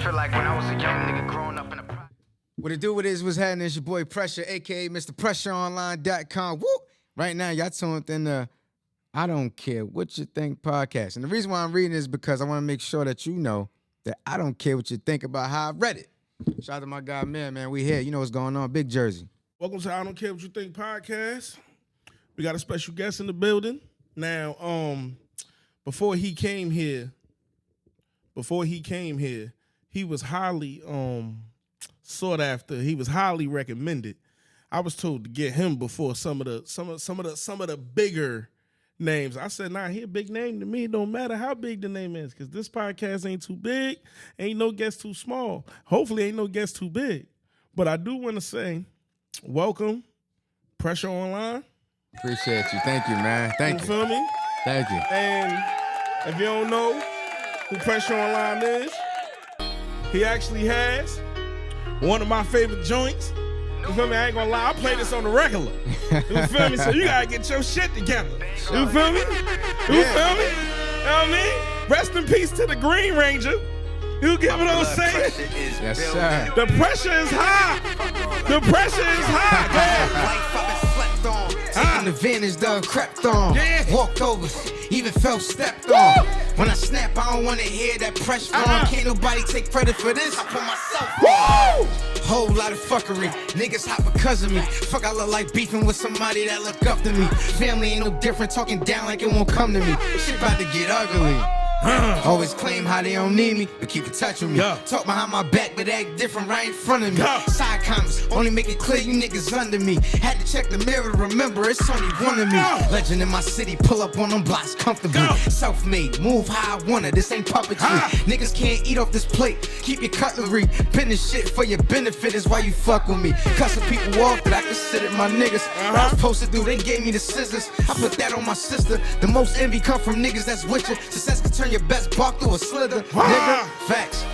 feel like when I was a young nigga growing up in a... What it do, what is, what's happening? It's your boy Pressure, a.k.a. Mr. PressureOnline.com. Woo! Right now, y'all tuned in the I Don't Care What You Think podcast. And the reason why I'm reading is because I want to make sure that you know that I don't care what you think about how I read it. Shout out to my guy, man, we here. You know what's going on, Big Jersey. Welcome to I Don't Care What You Think podcast. We got a special guest in the building. Now, before he came here, he was highly sought after. He was highly recommended. I was told to get him before some of the bigger names. I said, nah, he a big name to me. It don't matter how big the name is, because this podcast ain't too big, ain't no guest too small. Hopefully ain't no guest too big. But I do want to say, welcome, Pressure Online. Appreciate you. Thank you, man. Thank you. Feel me? Thank you. And if you don't know who Pressure Online is, he actually has one of my favorite joints. You feel me? I ain't gonna lie, I play this on the regular. You feel me? So you gotta get your shit together. You feel me? You feel me? You know what I mean? Rest in peace to the Green Ranger. You get what I'm saying? Yes, sir. The pressure is high. The pressure is high. Taking advantage, done crept on. Yeah. Walked over, even felt stepped on. When I snap, I don't wanna hear that pressure on. Can't nobody take credit for this. I put myself on. Whole lot of fuckery. Niggas hot because of me. Fuck, I look like beefing with somebody that look up to me. Family ain't no different, talking down like it won't come to me. Shit about to get ugly. Always claim how they don't need me, but keep in touch with me. Talk behind my back, but act different right in front of me. Side comments, only make it clear you niggas under me. Had to check the mirror to remember it's only one of me. Legend in my city, pull up on them blocks comfortably. Self-made, move how I wanna, this ain't puppetry. Niggas can't eat off this plate, keep your cutlery. Been this shit for your benefit is why you fuck with me. Cussing people off that I considered my niggas. What I was supposed to do, they gave me the scissors. I put that on my sister. The most envy come from niggas that's with you. Success can turn your best bark through a slither, nigga. Facts.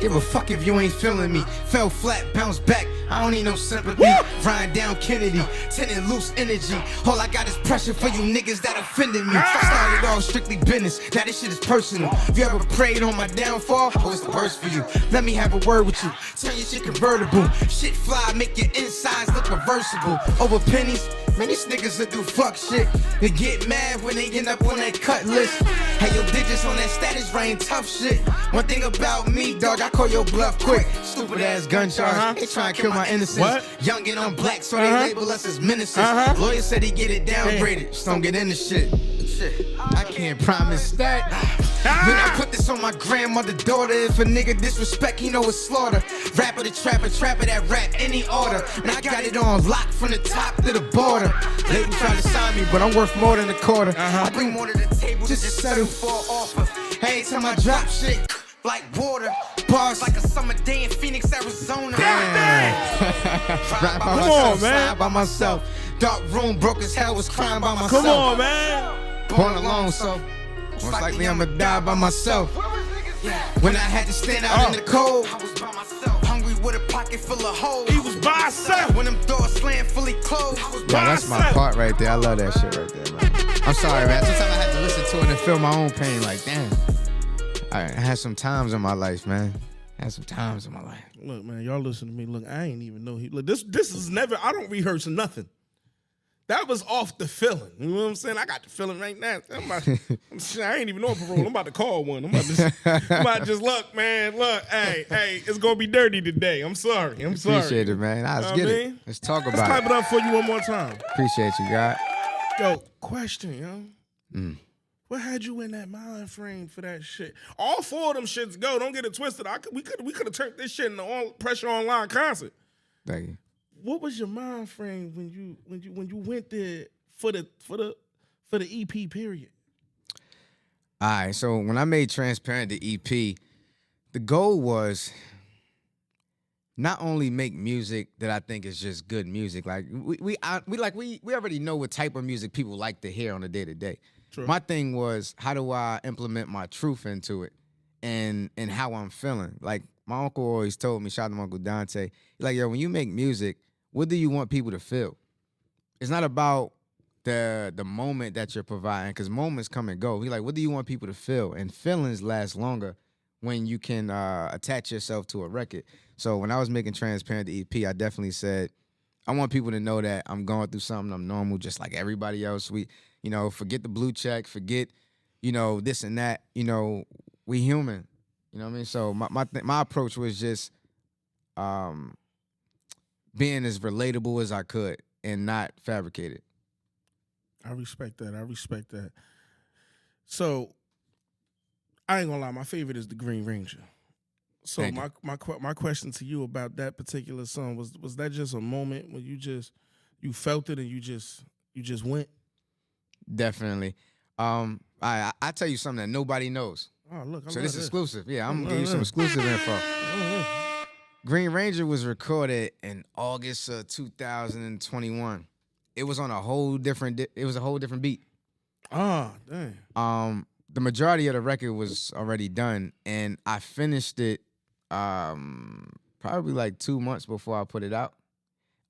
Give a fuck if you ain't feeling me. Fell flat, bounce back. I don't need no sympathy. Ryan down Kennedy, tenant loose energy. All I got is pressure for you niggas that offended me. Started all strictly business. Now this shit is personal. If you ever prayed on my downfall, oh, it's the worst for you. Let me have a word with you. Turn your shit convertible. Shit fly, make your insides look reversible. Over pennies, man, these niggas that do fuck shit. They get mad when they end up on that cut list. Hey, your digits on that status rain, tough shit. One thing about me, dog, I call your bluff quick. Stupid ass gun charge. They try and kill my innocence. What? Young and I'm black, so they label us as menaces. Lawyer said he get it downgraded. Just don't get into shit. I can't promise that. When I put this on my grandmother daughter, if a nigga disrespect, he know it's slaughter. Rapper to trapper that rap any order. And I got it on lock from the top to the border. Label trying to sign me, but I'm worth more than a quarter. I bring more to the table just to settle for an offer. Every time I drop shit, like water. Bars like a summer day in Phoenix, Arizona. Ride by myself, slide by myself. Dark room, broke as hell, was crying by myself. Come on, man. Born alone, so most likely I'ma die by myself. When I had to stand out in the cold, I was by myself. Hungry with a pocket full of holes. He was by himself. When them doors slammed fully closed, I was by that's myself. my Part right there. I love that shit right there, man. I'm sorry, man. Sometimes I had to listen to it and feel my own pain. Like, damn. I had some times in my life, man. Look, man, y'all listen to me. Look, I ain't even know he. Look, this is never. I don't rehearse nothing. That was off the feeling. You know what I'm saying? I got the feeling right now. I ain't even on parole. I'm about to call one. I'm about to just look, man. Look, hey, it's gonna be dirty today. I'm sorry. Appreciate it, man. Let's get it. Let's talk about it. Let's pipe it up for you one more time. Appreciate you, God. Yo, question, yo. What had you in that mind frame for that shit? All four of them shits go. Don't get it twisted. We could have turned this shit into all Pressure Online concert. Thank you. What was your mind frame when you went there for the EP period? All right, so when I made Transparent the EP, the goal was not only make music that I think is just good music. Like we already know what type of music people like to hear on a day-to-day. True. My thing was, how do I implement my truth into it and how I'm feeling? Like my uncle always told me, shout out to my Uncle Dante, like, yo, when you make music, what do you want people to feel? It's not about the moment that you're providing, because moments come and go. He like, what do you want people to feel? And feelings last longer when you can attach yourself to a record. So when I was making Transparent the EP, I definitely said, I want people to know that I'm going through something. I'm normal, just like everybody else. We, forget the blue check, forget, this and that. We human. You know what I mean? So my approach was just being as relatable as I could and not fabricated. I respect that. So I ain't gonna lie, my favorite is the Green Ranger. So Thank my question to you about that particular song was that just a moment when you felt it and you just went? Definitely. I tell you something that nobody knows. Oh look, So this is exclusive. Yeah, I'm gonna love give you some this. exclusive info. Green Ranger was recorded in August of 2021. It was on a whole different. It was a whole different beat. Ah, dang. The majority of the record was already done, and I finished it probably like 2 months before I put it out.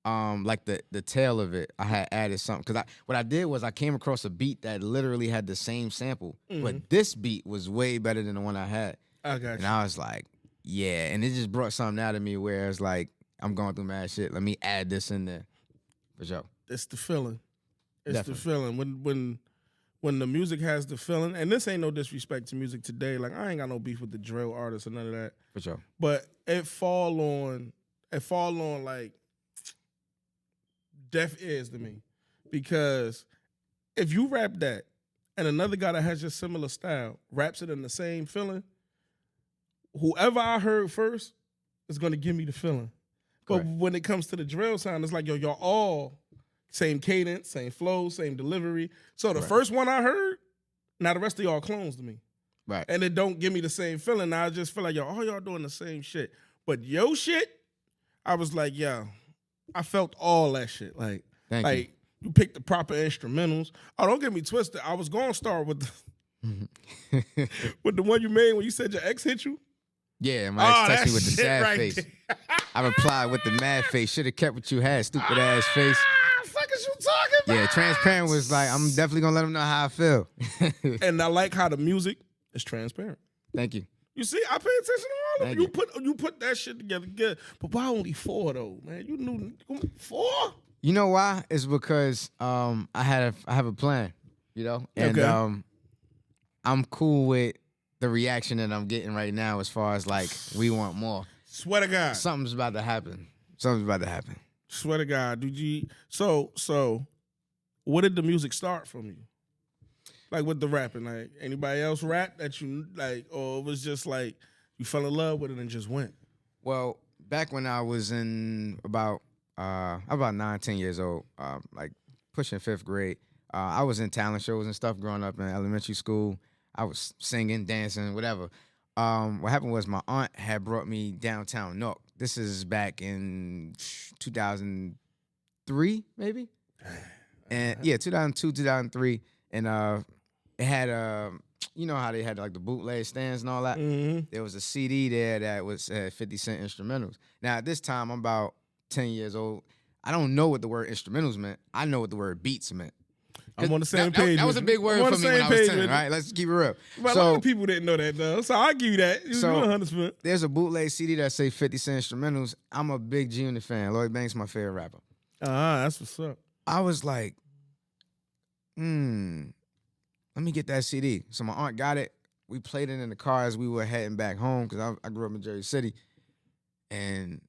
Like the tail of it, I had added something because what I did was I came across a beat that literally had the same sample, but this beat was way better than the one I had. I got you. And I was like, yeah, and it just brought something out of me where it's like I'm going through mad shit. Let me add this in there, for sure. It's the feeling. It's Definitely. the feeling when the music has the feeling. And this ain't no disrespect to music today. Like I ain't got no beef with the drill artists or none of that. For sure. But it fall on like deaf ears to me, because if you rap that and another guy that has just similar style raps it in the same feeling, whoever I heard first is gonna give me the feeling. But Correct. when it comes to the drill sound, it's like, yo, y'all all same cadence, same flow, same delivery. So the Right. first one I heard, now the rest of y'all clones to me. Right. And it don't give me the same feeling. Now I just feel like, yo, all y'all doing the same shit. But yo shit, I was like, yo, I felt all that shit. Like, Thank you. you picked the proper instrumentals. Oh, don't get me twisted. I was gonna start with with the one you made when you said your ex hit you. Yeah, my ex that texted me with the shit sad right face. there. I replied with the mad face. Should have kept what you had, stupid ass face. Fuck is you talking about? Yeah, Transparent was like, I'm definitely gonna let them know how I feel. And I like how the music is transparent. Thank you. You see, I pay attention to all of Thank you. You put that shit together good. But why only 4 though, man? You knew 4? You know why? It's because I have a plan, and Okay. I'm cool with the reaction that I'm getting right now as far as like we want more. Swear to God. Something's about to happen. Swear to God. Did you so what did the music start from you? Like with the rapping? Like anybody else rap that you like, or it was just like you fell in love with it and just went? Well, back when I was in about 9, 10 years old, like pushing 5th grade, I was in talent shows and stuff growing up in elementary school. I was singing, dancing, whatever. What happened was my aunt had brought me downtown Newark. This is back in 2003, maybe? And yeah, 2002, 2003. And it had, you know how they had like the bootleg stands and all that? Mm-hmm. There was a CD there that was 50 Cent instrumentals. Now, at this time, I'm about 10 years old. I don't know what the word instrumentals meant. I know what the word beats meant. I'm on the same page. That was a big word for me when I was 10, right? Let's keep it real. But a lot of people didn't know that though, so I'll give you that. So- 100%. There's a bootleg CD that say 50 Cent instrumentals. I'm a big G-Unit fan. Lloyd Banks my favorite rapper. That's what's up. I was like, let me get that CD. So my aunt got it. We played it in the car as we were heading back home because I grew up in Jersey City, and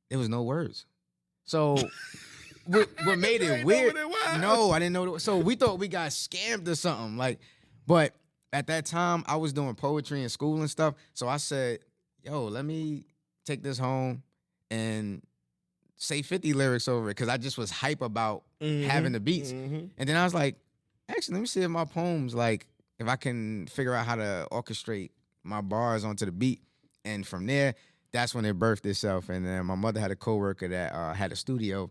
there was no words. So what made You it ain't weird? know what it was? No, I didn't know. So we thought we got scammed or something. But at that time, I was doing poetry in school and stuff. So I said, yo, let me take this home and say 50 lyrics over it because I just was hype about having the beats. Mm-hmm. And then I was like, actually, let me see if my poems, like, if I can figure out how to orchestrate my bars onto the beat. And from there, that's when it birthed itself. And then my mother had a coworker that had a studio.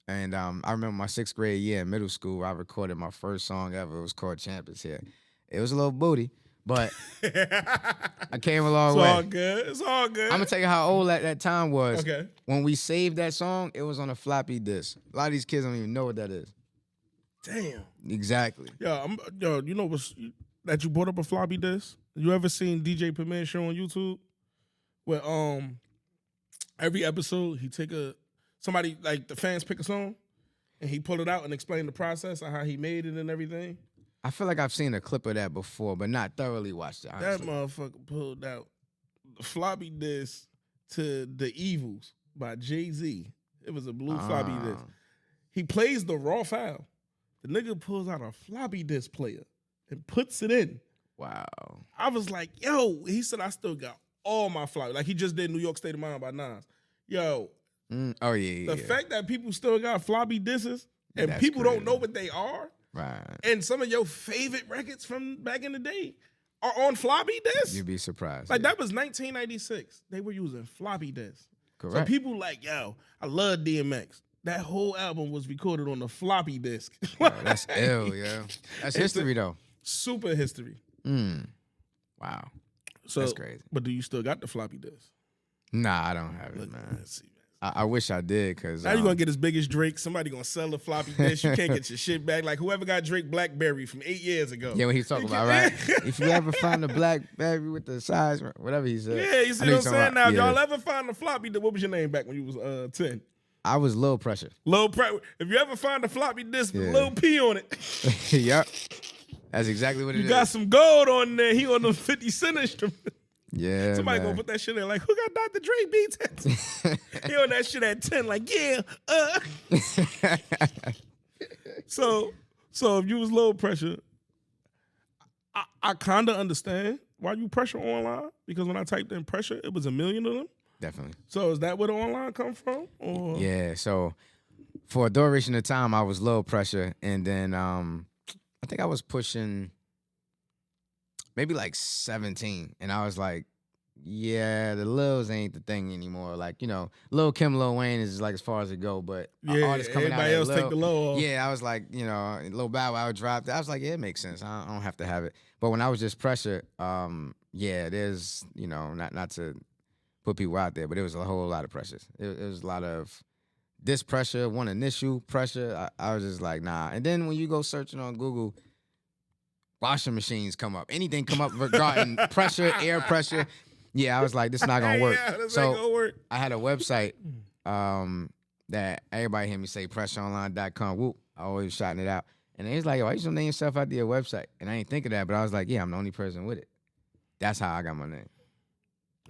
And I remember my 6th grade year in middle school, I recorded my first song ever. It was called Champions Here. It was a little booty, but I came a long It's way. all good. It's all good. I'm going to tell you how old that time was. Okay. When we saved that song, it was on a floppy disk. A lot of these kids don't even know what that is. Damn. Exactly. You know what's that you brought up a floppy disk. You ever seen DJ Premier show on YouTube? Where every episode he take somebody like the fans pick a song and he pull it out and explain the process of how he made it and everything. I feel like I've seen a clip of that before, but not thoroughly watched it. Honestly. That motherfucker pulled out the floppy disk to The Evils by Jay-Z. It was a blue floppy disk. He plays the raw file. The nigga pulls out a floppy disk player and puts it in. Wow. I was like, yo, he said I still got all my floppy. Like he just did New York State of Mind by Nas. Yo. Oh, yeah. The fact that people still got floppy disks and That's people crazy. don't know what they are. Right. And some of your favorite records from back in the day are on floppy disks. You'd be surprised. Like that was 1996. They were using floppy disks. Correct. So people like, yo, I love DMX. That whole album was recorded on the floppy disk. Yo, that's ill, yo. That's history, though. Super history. Wow. So, that's crazy. But do you still got the floppy disk? Nah, I don't have it, man. Let's see, man. I wish I did, because Now you're going to get as big as Drake. Somebody going to sell the floppy disk. You can't get your shit back. Like whoever got Drake BlackBerry from 8 years ago. Yeah, what he's talking about, right? If you ever find a BlackBerry with the size, whatever he said. Yeah, you see I know what I'm saying? Now, yeah. y'all ever find the floppy disk? What was your name back when you was 10? I was low pressure. Low pressure. If you ever find a floppy disk with Yeah. a little P on it, Yep. That's exactly what it you is. got some gold on there. He on the 50 Cent instrument. Yeah, Somebody man. gonna put that shit in like, who got Dr. Dre beats? He on that shit at 10, like, yeah. So if you was low pressure, I kind of understand why you pressure online, because when I typed in pressure, it was 1 million of them. Definitely. So is that where the online come from? Or? Yeah, so for a duration of time, I was low pressure, and then I think I was pushing maybe like 17, and I was like, yeah, the Lils ain't the thing anymore. Like, you know, Lil Kim, Lil Wayne is like as far as it go, but artists coming out everybody else Lil, take the low off. Yeah, I was like, you know, Lil Bow Wow dropped. I was like, yeah, it makes sense. I don't have to have it. But when I was just pressure, yeah, there's, you know, not to put people out there, but it was a whole lot of pressures. It was a lot of this pressure, one initial pressure. I was just like, nah. And then when you go searching on Google, washing machines come up. Anything come up regarding pressure, air pressure. Yeah, I was like, this not gonna work. Yeah, this so ain't gonna work. I had a website that everybody hear me say pressureonline.com. Whoop, I always shouting it out. And he's like, yo, why you should name yourself after your website? And I ain't think of that, but I was like, yeah, I'm the only person with it. That's how I got my name.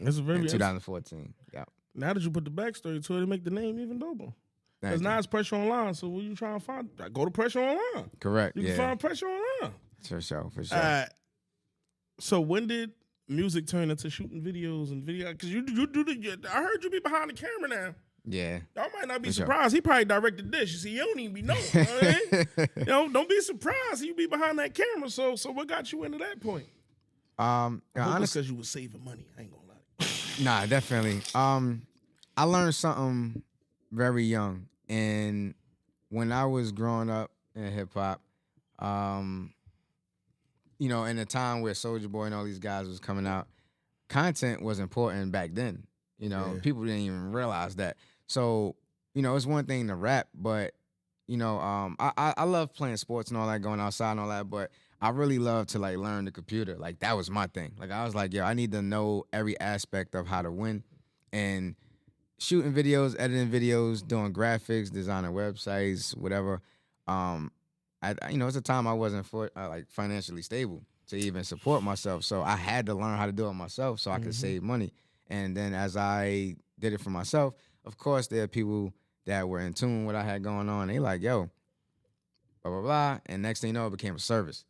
It's a very In 2014. Yeah. Now that you put the backstory to it, it make the name even doper. Because Thank now you. it's pressure online. So what you trying to find? Go to pressure online. Correct. You Yeah. can find pressure online. For sure. So when did music turn into shooting videos and video? Because you do I heard you be behind the camera now. Yeah. Y'all might not be For sure. surprised. He probably directed this. You see, you don't even be knowing. You know what I mean? You know, don't be surprised. You be behind that camera. So what got you into that point? Honestly, Because you was saving money. I ain't gonna lie. nah, definitely. I learned something very young, and when I was growing up in hip hop, you know, in a time where Soulja Boy and all these guys was coming out, content was important back then. You know, Yeah. people didn't even realize that. So, you know, it's one thing to rap, but you know, I love playing sports and all that, going outside and all that, but I really love to like learn the computer. Like that was my thing. Like I was like, yo, I need to know every aspect of how to win, and shooting videos, editing videos, doing graphics, designing websites, whatever. You know, it's a time I wasn't like financially stable to even support myself, so I had to learn how to do it myself so I could save money. And then as I did it for myself, of course, there are people that were in tune with what I had going on. They like, yo, blah blah blah, and next thing you know, it became a service.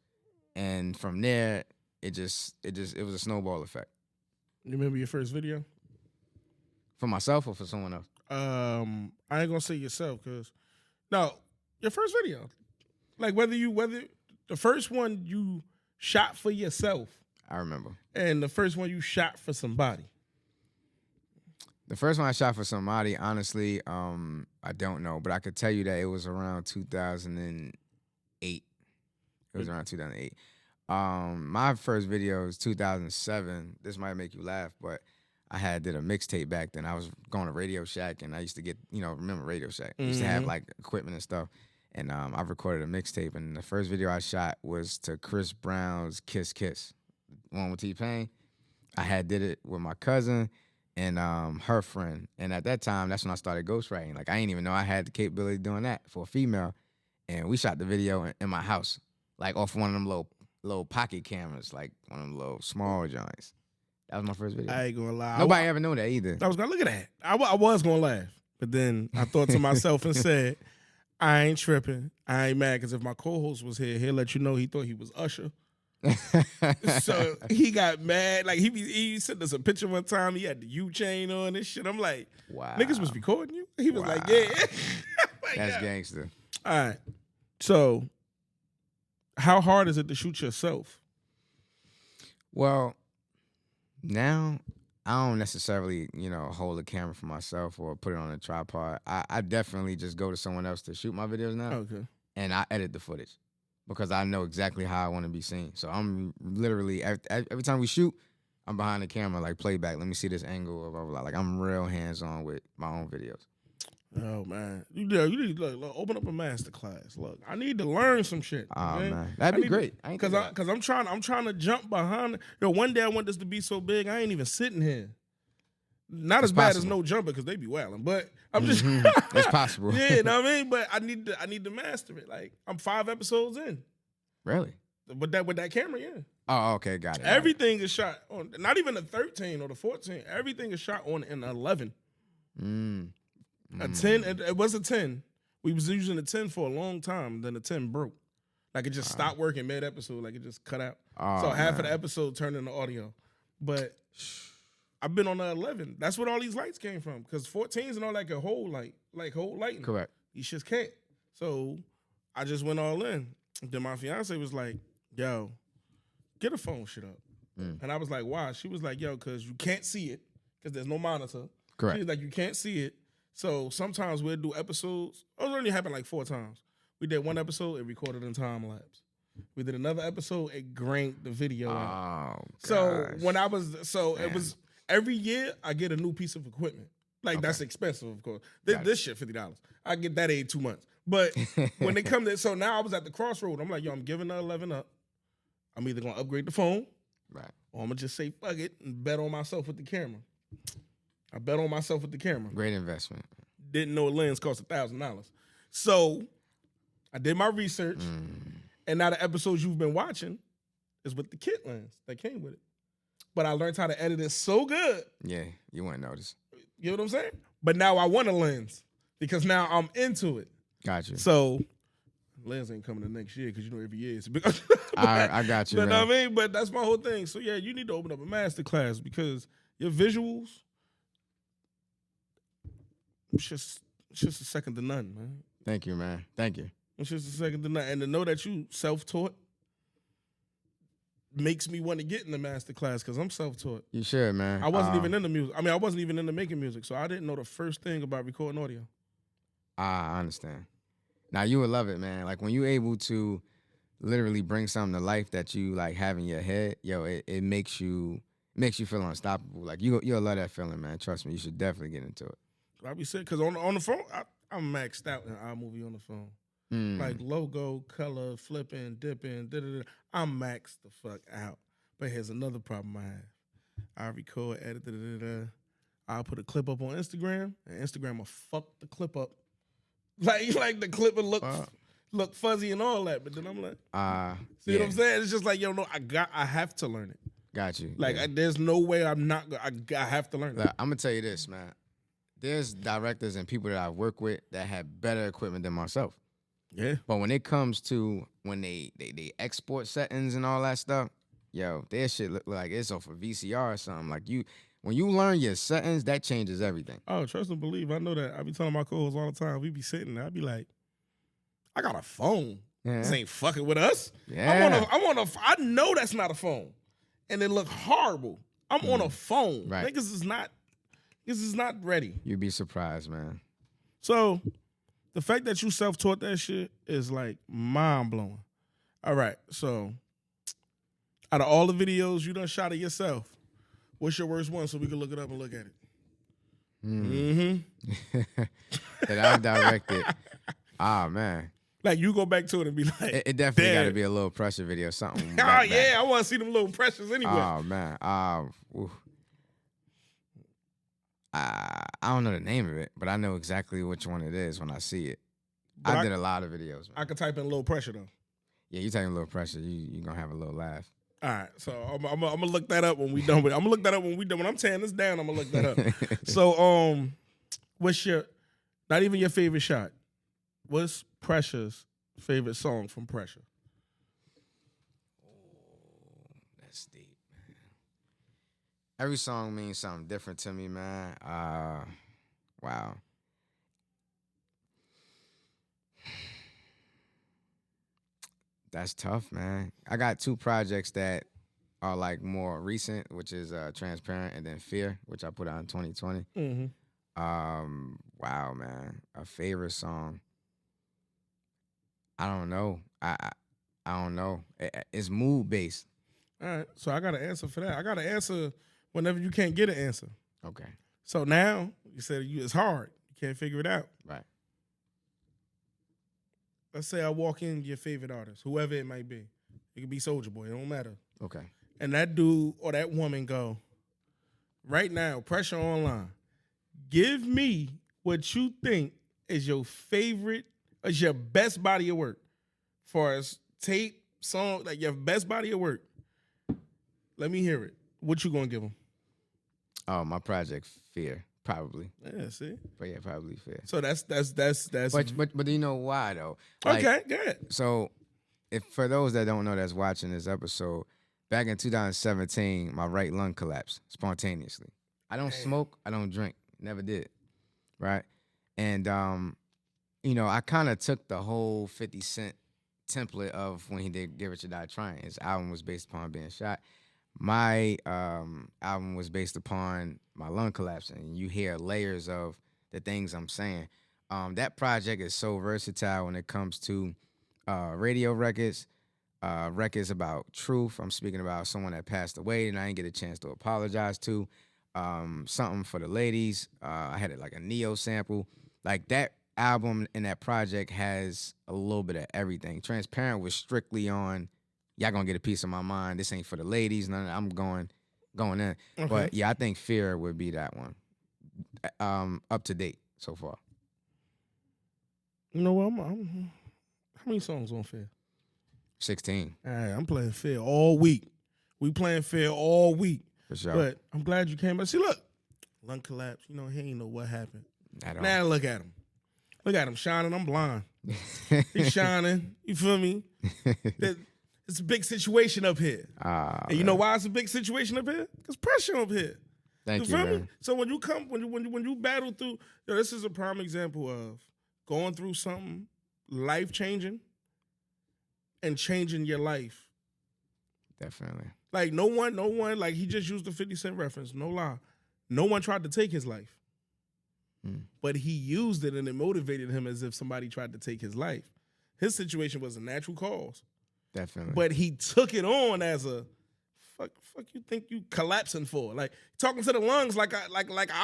And from there, it was a snowball effect. You remember your first video? For myself or for someone else? I ain't gonna say yourself, cause no, your first video, like whether the first one you shot for yourself I remember. and the first one you shot for somebody. The first one I shot for somebody, honestly, I don't know, but I could tell you that it was around 2008. It was around 2008. My first video was 2007. This might make you laugh, but I did a mixtape back then. I was going to Radio Shack, and I used to get, you know, remember Radio Shack? I used to have like equipment and stuff. And I recorded a mixtape, and the first video I shot was to Chris Brown's Kiss Kiss, one with T-Pain. I did it with my cousin and her friend. And at that time, that's when I started ghostwriting. Like, I didn't even know I had the capability of doing that for a female. And we shot the video in my house, like off one of them little pocket cameras, like one of them little small joints. That was my first video. I ain't gonna lie. Nobody ever knew that either. I was gonna look at that. I was gonna laugh, but then I thought to myself and said, I ain't tripping. I ain't mad, because if my co-host was here, he'll let you know he thought he was Usher. So he got mad. Like, he sent us a picture one time. He had the U chain on and shit. I'm like, Wow. Niggas was recording you? He was like, Wow. yeah. Like, That's yeah. gangster. All right. So how hard is it to shoot yourself? Well, now I don't necessarily, hold a camera for myself or put it on a tripod. I definitely just go to someone else to shoot my videos now. Okay. And I edit the footage because I know exactly how I want to be seen. So I'm literally, every time we shoot, I'm behind the camera, like, playback. Let me see this angle, or blah, blah, blah. Like, I'm real hands-on with my own videos. Oh, man. You need to look, open up a master class. Look, I need to learn some shit. Oh, okay? man. That'd be great. Because I'm trying to jump behind. One day I want this to be so big, I ain't even sitting here. Not as bad as No Jumper, because they be wilding, but I'm just It's possible. Yeah, you know what I mean? But I need to master it. Like, I'm 5 episodes in. Really? With that camera, yeah. Oh, okay, got it. Everything is shot on, not even the 13 or the 14. Everything is shot on an 11. A 10, it was a 10. We was using a 10 for a long time. Then the 10 broke. Like, it just stopped working mid-episode. Like, it just cut out. So half of the episode turned into audio. But I've been on the 11. That's what all these lights came from. Because 14s and all that can hold light. Like, hold lighting. Correct. You just can't. So I just went all in. Then my fiance was like, yo, get a phone shit up. And I was like, why? She was like, yo, because you can't see it. Because there's no monitor. Correct. She's like, you can't see it. So sometimes we'll do episodes. It only happened like 4 times. We did one episode, it recorded in time lapse. We did another episode, it granked the video out. So when I was, it was every year I get a new piece of equipment. Like, that's expensive, of course. This shit $50. I get that 2 months. But when they come to, so now I was at the crossroad. I'm like, yo, I'm giving the 11 up. I'm either gonna upgrade the phone, right, or I'm gonna just say fuck it and bet on myself with the camera. I bet on myself with the camera. Great investment. Didn't know a lens cost $1,000. So I did my research, and now the episodes you've been watching is with the kit lens that came with it. But I learned how to edit it so good. Yeah, you wouldn't notice. You know what I'm saying? But now I want a lens because now I'm into it. Got you. So lens ain't coming the next year because every year it's big. I got you. You know man. what I mean? But that's my whole thing. So yeah, you need to open up a master class because your visuals, it's just a second to none, man. Thank you, man. Thank you. It's just a second to none. And to know that you self-taught makes me want to get in the master class because I'm self-taught. You should, man. I wasn't even into music. I mean, I wasn't even into making music, so I didn't know the first thing about recording audio. I understand. Now, you would love it, man. Like, when you're able to literally bring something to life that you, like, have in your head, yo, it makes you feel unstoppable. Like, you'll love that feeling, man. Trust me. You should definitely get into it. I be sick because on the phone, I'm maxed out in iMovie on the phone. Like logo, color, flipping, dipping, da-da-da. I'm maxed the fuck out. But here's another problem I have. I record, edit, da-da-da-da. I'll put a clip up on Instagram, and Instagram will fuck the clip up. Like the clip will look fuzzy and all that. But then I'm like, see what I'm saying? It's just like, yo, no, I have to learn it. Got you. Like, yeah. there's no way I'm not. I have to learn it. Look, I'm gonna tell you this, man. There's directors and people that I work with that have better equipment than myself. Yeah. But when it comes to when they export settings and all that stuff, yo, their shit look like it's off a VCR or something. Like, when you learn your settings, that changes everything. Oh, trust and believe. I know that. I be telling my co-hosts all the time. We be sitting there. I be like, I got a phone. Yeah. This ain't fucking with us. Yeah. I know that's not a phone. And it look horrible. I'm on a phone. Right. Niggas is not ready. You'd be surprised, man. So the fact that you self-taught that shit is like mind-blowing. All right. So out of all the videos you done shot of yourself, what's your worst one so we can look it up and look at it? That I've directed. Ah, man. Like you go back to it and be like, It definitely got to damn. be a little pressure video, something. Oh back. yeah, I want to see them little pressures anyway. Oh man. Oof. I don't know the name of it, but I know exactly which one it is when I see it. But I did a lot of videos, man. I could type in low pressure though. Yeah, you taking a little pressure, you gonna have a little laugh. All right, so I'm gonna look that up when we done with it. I'm gonna look that up when we done. When I'm tearing this down, I'm gonna look that up. So what's your, not even your favorite shot? What's Pressure's favorite song from Pressure? That's deep, man. Every song means something different to me, man. Wow. That's tough, man. I got 2 projects that are like more recent, which is Transparent and then Fear, which I put out in 2020. Mm-hmm. Wow, man. A favorite song. I don't know. I don't know. It's mood based. All right, so I got an answer for that. I got an answer whenever you can't get an answer. Okay. So now you said it's hard. You can't figure it out. Right. Let's say I walk in your favorite artist, whoever it might be. It could be Soulja Boy. It don't matter. Okay. And that dude or that woman go, right now, Pressure Online, give me what you think is your favorite, is your best body of work. Far as tape, song, like your best body of work. Let me hear it. What you gonna give them? Oh, my project Fear, probably. Yeah, see? But yeah, probably Fear. So that's But do you know why though? Like, okay, good. So, if for those that don't know that's watching this episode, back in 2017, my right lung collapsed spontaneously. I don't smoke, I don't drink, never did, right? And you know, I kind of took the whole 50 Cent template of when he did Get Rich or Die Trying. His album was based upon being shot. My album was based upon my lung collapse, and you hear layers of the things I'm saying. That project is so versatile when it comes to radio records, records about truth. I'm speaking about someone that passed away and I didn't get a chance to apologize to. Something for the ladies. I had like a Neo sample. Like that album and that project has a little bit of everything. Transparent was strictly on, y'all gonna get a piece of my mind. This ain't for the ladies. None of that. I'm going in. Okay. But yeah, I think Fear would be that one. Up to date so far. You know what? How many songs on Fair? 16. All right, I'm playing Fair all week. We playing Fair all week. For sure. But I'm glad you came. But see, look, lung collapse. You know, he ain't know what happened. At all. Now look at him. Look at him shining. I'm blind. He's shining. You feel me? It's a big situation up here. And you know why it's a big situation up here? Because pressure up here. Thank you, feel man. me? So when you battle through, this is a prime example of going through something life changing and changing your life. Definitely. Like no one, like he just used the 50 Cent reference, no lie. No one tried to take his life. But he used it and it motivated him as if somebody tried to take his life. His situation was a natural cause. Definitely. But he took it on as a fuck you think you collapsing for? Like talking to the lungs like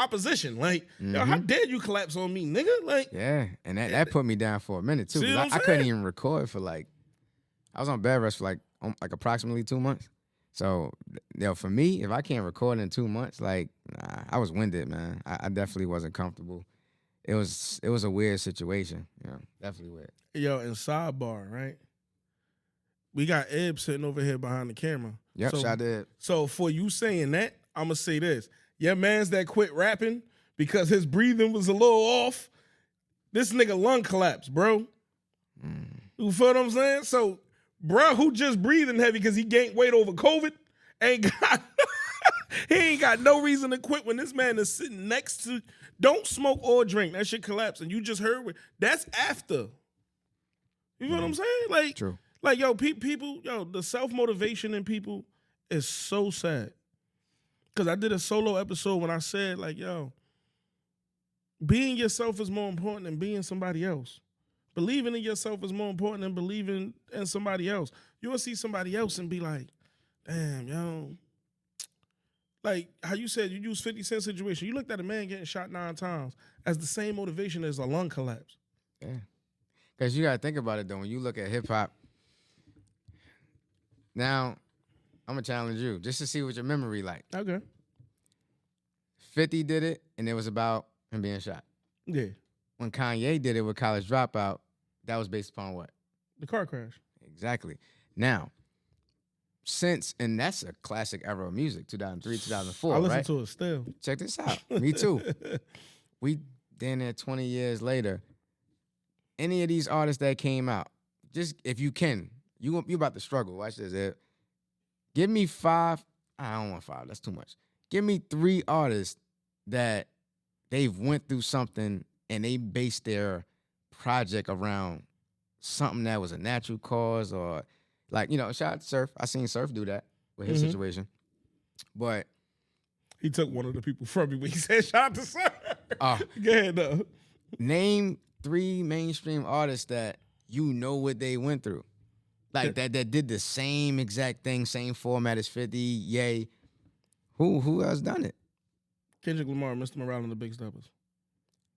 opposition. Like, yo, how dare you collapse on me, nigga? Like, yeah, and that put me down for a minute too. See 'Cause what I'm I couldn't saying? even record for I was on bed rest for like approximately 2 months. So, for me, if I can't record in 2 months, I was winded, man. I definitely wasn't comfortable. It was a weird situation, definitely weird. yo, in sidebar, right? We got Eb sitting over here behind the camera. Yep, So- I did. So for you saying that, I'm gonna say this. Your man's that quit rapping because his breathing was a little off. This nigga lung collapsed, bro. You feel what I'm saying? So, bro, who just breathing heavy because he gained weight over COVID, he ain't got no reason to quit when this man is sitting next to. Don't smoke or drink. That shit collapse, and you just heard that's after. You know what I'm saying? Like, True. Like, yo, people, the self-motivation in people is so sad. Because I did a solo episode when I said, like, yo, being yourself is more important than being somebody else. Believing in yourself is more important than believing in somebody else. You'll see somebody else and be like, damn, yo. Like, how you said you use 50 Cent situation. You looked at a man getting shot 9 times as the same motivation as a lung collapse. Yeah. Because you got to think about it, though. When you look at hip-hop, now, I'm going to challenge you just to see what your memory like. Okay. 50 did it, and it was about him being shot. Yeah. When Kanye did it with College Dropout, that was based upon what? The car crash. Exactly. Now, and that's a classic era of music, 2003, 2004, I listen right? to it still. Check this out. Me too. We then there 20 years later, any of these artists that came out, just if you can, you about to struggle. Watch this. Give me 5. I don't want 5. That's too much. Give me 3 artists that they've went through something and they based their project around something that was a natural cause or like, shout out to Surf. I seen Surf do that with his situation. But he took one of the people from me when he said shout out to Sir. Oh. Go ahead, though. Name 3 mainstream artists that you know what they went through. Like that did the same exact thing, same format as 50, Ye. Who else done it? Kendrick Lamar, Mr. Morale, and the Big Steppers.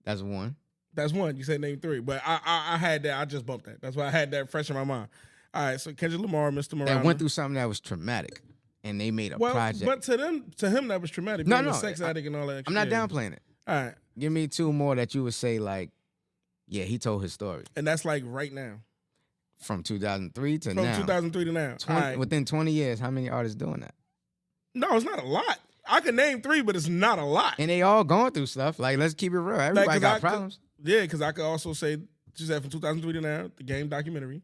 That's one. That's one. You said name 3. But I had that. I just bumped that. That's why I had that fresh in my mind. All right, so Kendrick Lamar, Mr. Morale. That went through something that was traumatic. And they made a project. But to him that was traumatic. No, being a sex addict and all that. I'm not downplaying it. All right. Give me 2 more that you would say like, yeah, he told his story. And that's like right now. From 2003 to now. From 2003 to now. 20, right. Within 20 years, how many artists doing that? No, it's not a lot. I can name 3, but it's not a lot. And they all going through stuff. Like, let's keep it real. Everybody got problems. Yeah, because I could also say, just that from 2003 to now, the Game documentary.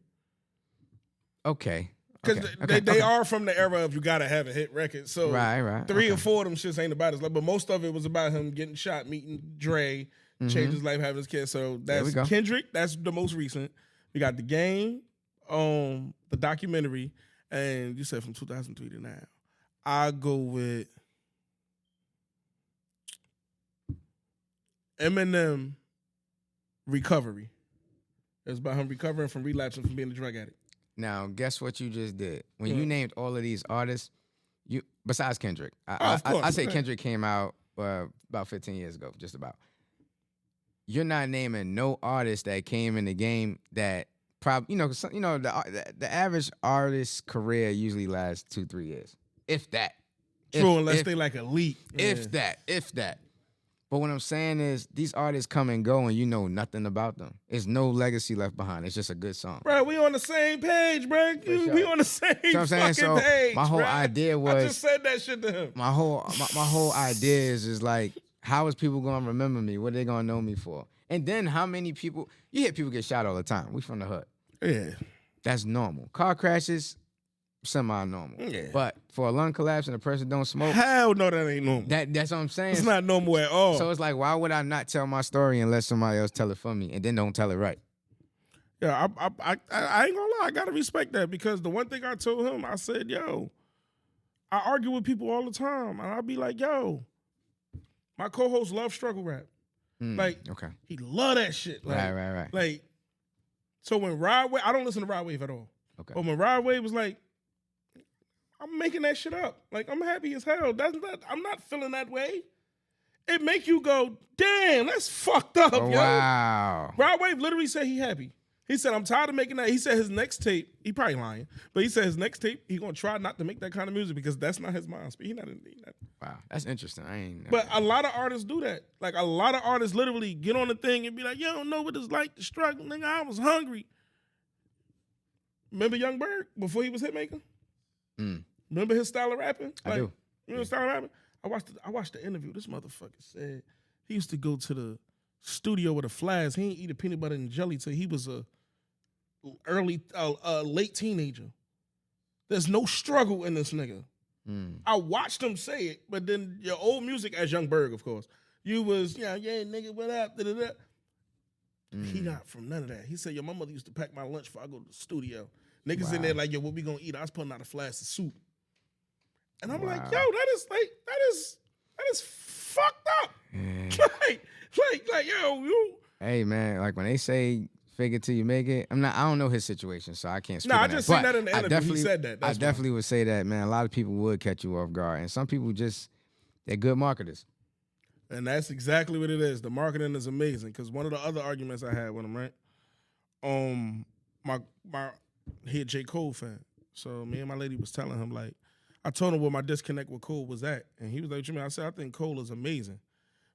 Okay. Because they are from the era of you gotta have a hit record. So right. 3 or 4 of them shits ain't about his life. But most of it was about him getting shot, meeting Dre, changed his life, having his kids. So that's Kendrick. That's the most recent. We got the Game, the documentary, and you said from 2003 to now. I'll go with Eminem, Recovery. It's about him recovering from relapsing from being a drug addict. Now, guess what you just did? When you named all of these artists, besides Kendrick, of course, I say Kendrick came out about 15 years ago, just about. You're not naming no artist that came in the game that probably, the average artist's career usually lasts 2-3 years, if that. True, unless they like elite. If that. But what I'm saying is these artists come and go and you know nothing about them. There's no legacy left behind. It's just a good song. Bro, we on the same page, bro. We on the same fucking page, my whole idea was... I just said that shit to him. My whole idea is like, how is people going to remember me? What are they going to know me for? And then how many people... You hear people get shot all the time. We from the hood. Yeah. That's normal. Car crashes... semi-normal. Yeah. But for a lung collapse and a person don't smoke... Hell no, that ain't normal. That's what I'm saying. It's not normal at all. So it's like, why would I not tell my story and let somebody else tell it for me and then don't tell it right? Yeah, I ain't gonna lie. I gotta respect that because the one thing I told him, I said, yo, I argue with people all the time. And I'll be like, yo, my co-host loves struggle rap. He love that shit. Like, right. Like, so when Rod Wave... I don't listen to Rod Wave at all. Okay. But when Rod Wave was like, I'm making that shit up. Like, I'm happy as hell. I'm not feeling that way. It make you go, damn, that's fucked up, yo. Wow. Rod Wave literally said he happy. He said, I'm tired of making that. He said his next tape, he probably lying, but he said his next tape, he gonna try not to make that kind of music because that's not his mind speed. He not. Wow, that's interesting. I ain't. But a lot of artists do that. Like, a lot of artists literally get on the thing and be like, you don't know what it's like to struggle. Nigga, I was hungry. Remember Young Berg before he was hitmaker? Remember his style of rapping? I do. Remember his style of rapping? I watched the interview. This motherfucker said he used to go to the studio with a flask. He ain't eat a peanut butter and jelly till he was a late teenager. There's no struggle in this nigga. I watched him say it, but then your old music as Young Berg, of course. You was, yeah, nigga, what up? Da-da-da. He not from none of that. He said, yo, my mother used to pack my lunch before I go to the studio. Niggas in there like, yo, what we gonna eat? I was putting out a flask of soup. And I'm like, yo, that is fucked up. Yeah. like, yo, you. Hey man, like when they say fake it till you make it, I don't know his situation, so I can't speak. I just seen that in the interview. He said that. I definitely would say that, man. A lot of people would catch you off guard, and some people they're good marketers. And that's exactly what it is. The marketing is amazing. Because one of the other arguments I had with him, right? my he a J. Cole fan. So me and my lady was telling him, like, I told him where my disconnect with Cole was at. And he was like, what you mean? I said, I think Cole is amazing.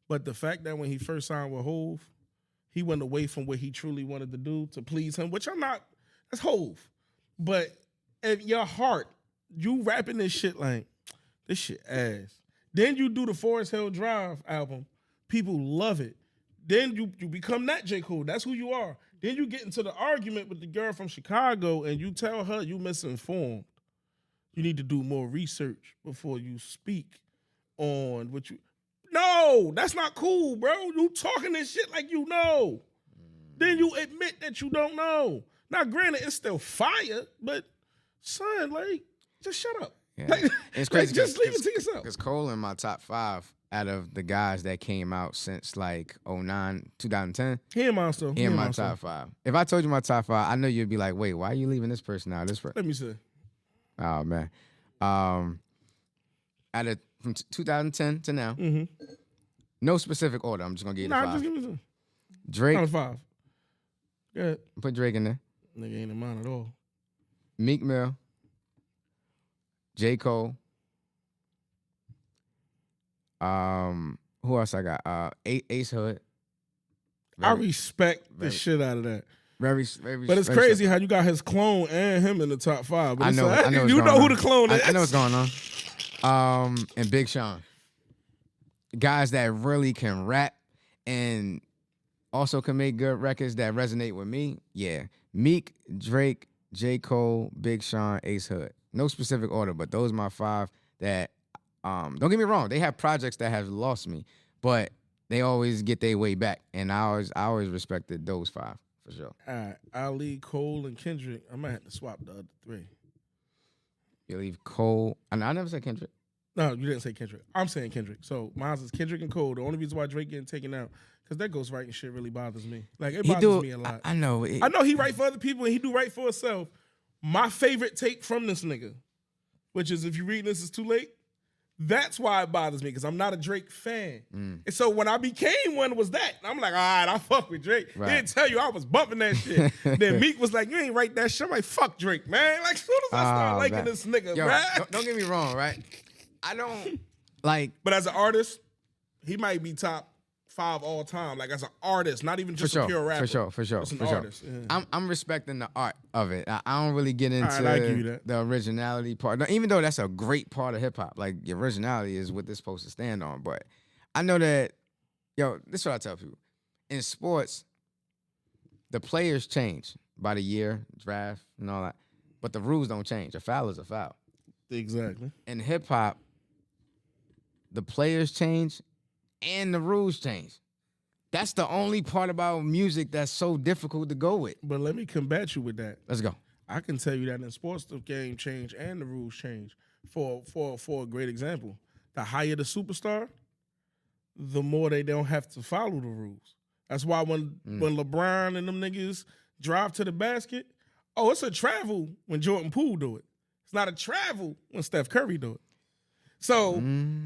But the fact that when he first signed with Hove, he went away from what he truly wanted to do to please him, which I'm not, that's Hove. But in your heart, you rapping this shit like, this shit ass. Then you do the Forest Hill Drive album. People love it. Then you become that J. Cole. That's who you are. Then you get into the argument with the girl from Chicago and you tell her you misinformed. You need to do more research before you speak on what you... No, that's not cool, bro. You talking this shit like you know. Then you admit that you don't know. Now, granted, it's still fire, but son, like, just shut up. Yeah. Like, It's crazy. Just leave it to yourself. Because Cole in my top 5 out of the guys that came out since like 2009, 2010. He in mine still. He in my top 5. If I told you my top 5, I know you'd be like, wait, why are you leaving this person out? This person. Let me see. Oh, man. From 2010 to now, no specific order. I'm just going to give you the 5. Just give me some. Drake. Count 5. Go ahead. Put Drake in there. Nigga ain't in mine at all. Meek Mill. J. Cole. Who else I got? Ace Hood. I respect the shit out of that. Very, but it's crazy how you got his clone and him in the top 5. But I know. Like, I know. you know who the clone is. I know what's going on. And Big Sean, guys that really can rap and also can make good records that resonate with me. Yeah, Meek, Drake, J. Cole, Big Sean, Ace Hood. No specific order, but those are my 5 that. Don't get me wrong. They have projects that have lost me, but they always get their way back, and I always respected those 5 for sure. All right, Ali, Cole, and Kendrick. I might have to swap the other 3. You leave Cole. I never said Kendrick. No, you didn't say Kendrick. I'm saying Kendrick. So mine is Kendrick and Cole. The only reason why Drake getting taken out, because that ghostwriting shit really bothers me. Like, it bothers me a lot. I know. I know he write for other people and he do write for himself. My favorite take from this nigga, which is if you read this, it's too late. That's why it bothers me, because I'm not a Drake fan. And so when I became one, was that. I'm like, all right, I fuck with Drake. Right. He didn't tell you I was bumping that shit. Then Meek was like, you ain't write that shit. I'm like, fuck Drake, man. Like, as soon as I start liking this nigga, yo, right? don't get me wrong, right? I don't like... But as an artist, he might be top 5 all time. Like, as an artist, not even just a pure rapper. For sure. As an artist. Yeah. I'm respecting the art of it. I don't really get into I give you that. the originality part. Now, even though that's a great part of hip hop, like the originality is what this supposed to stand on. But I know that, this is what I tell people. In sports, the players change by the year, draft, and all that. But the rules don't change. A foul is a foul. Exactly. In hip hop, the players change and the rules change. That's the only part about music that's so difficult to go with. But let me combat you with that. Let's go. I can tell you that in sports, the game change and the rules change. For a great example, the higher the superstar, the more they don't have to follow the rules. That's why when LeBron and them niggas drive to the basket, it's a travel when Jordan Poole do it. It's not a travel when Steph Curry do it. So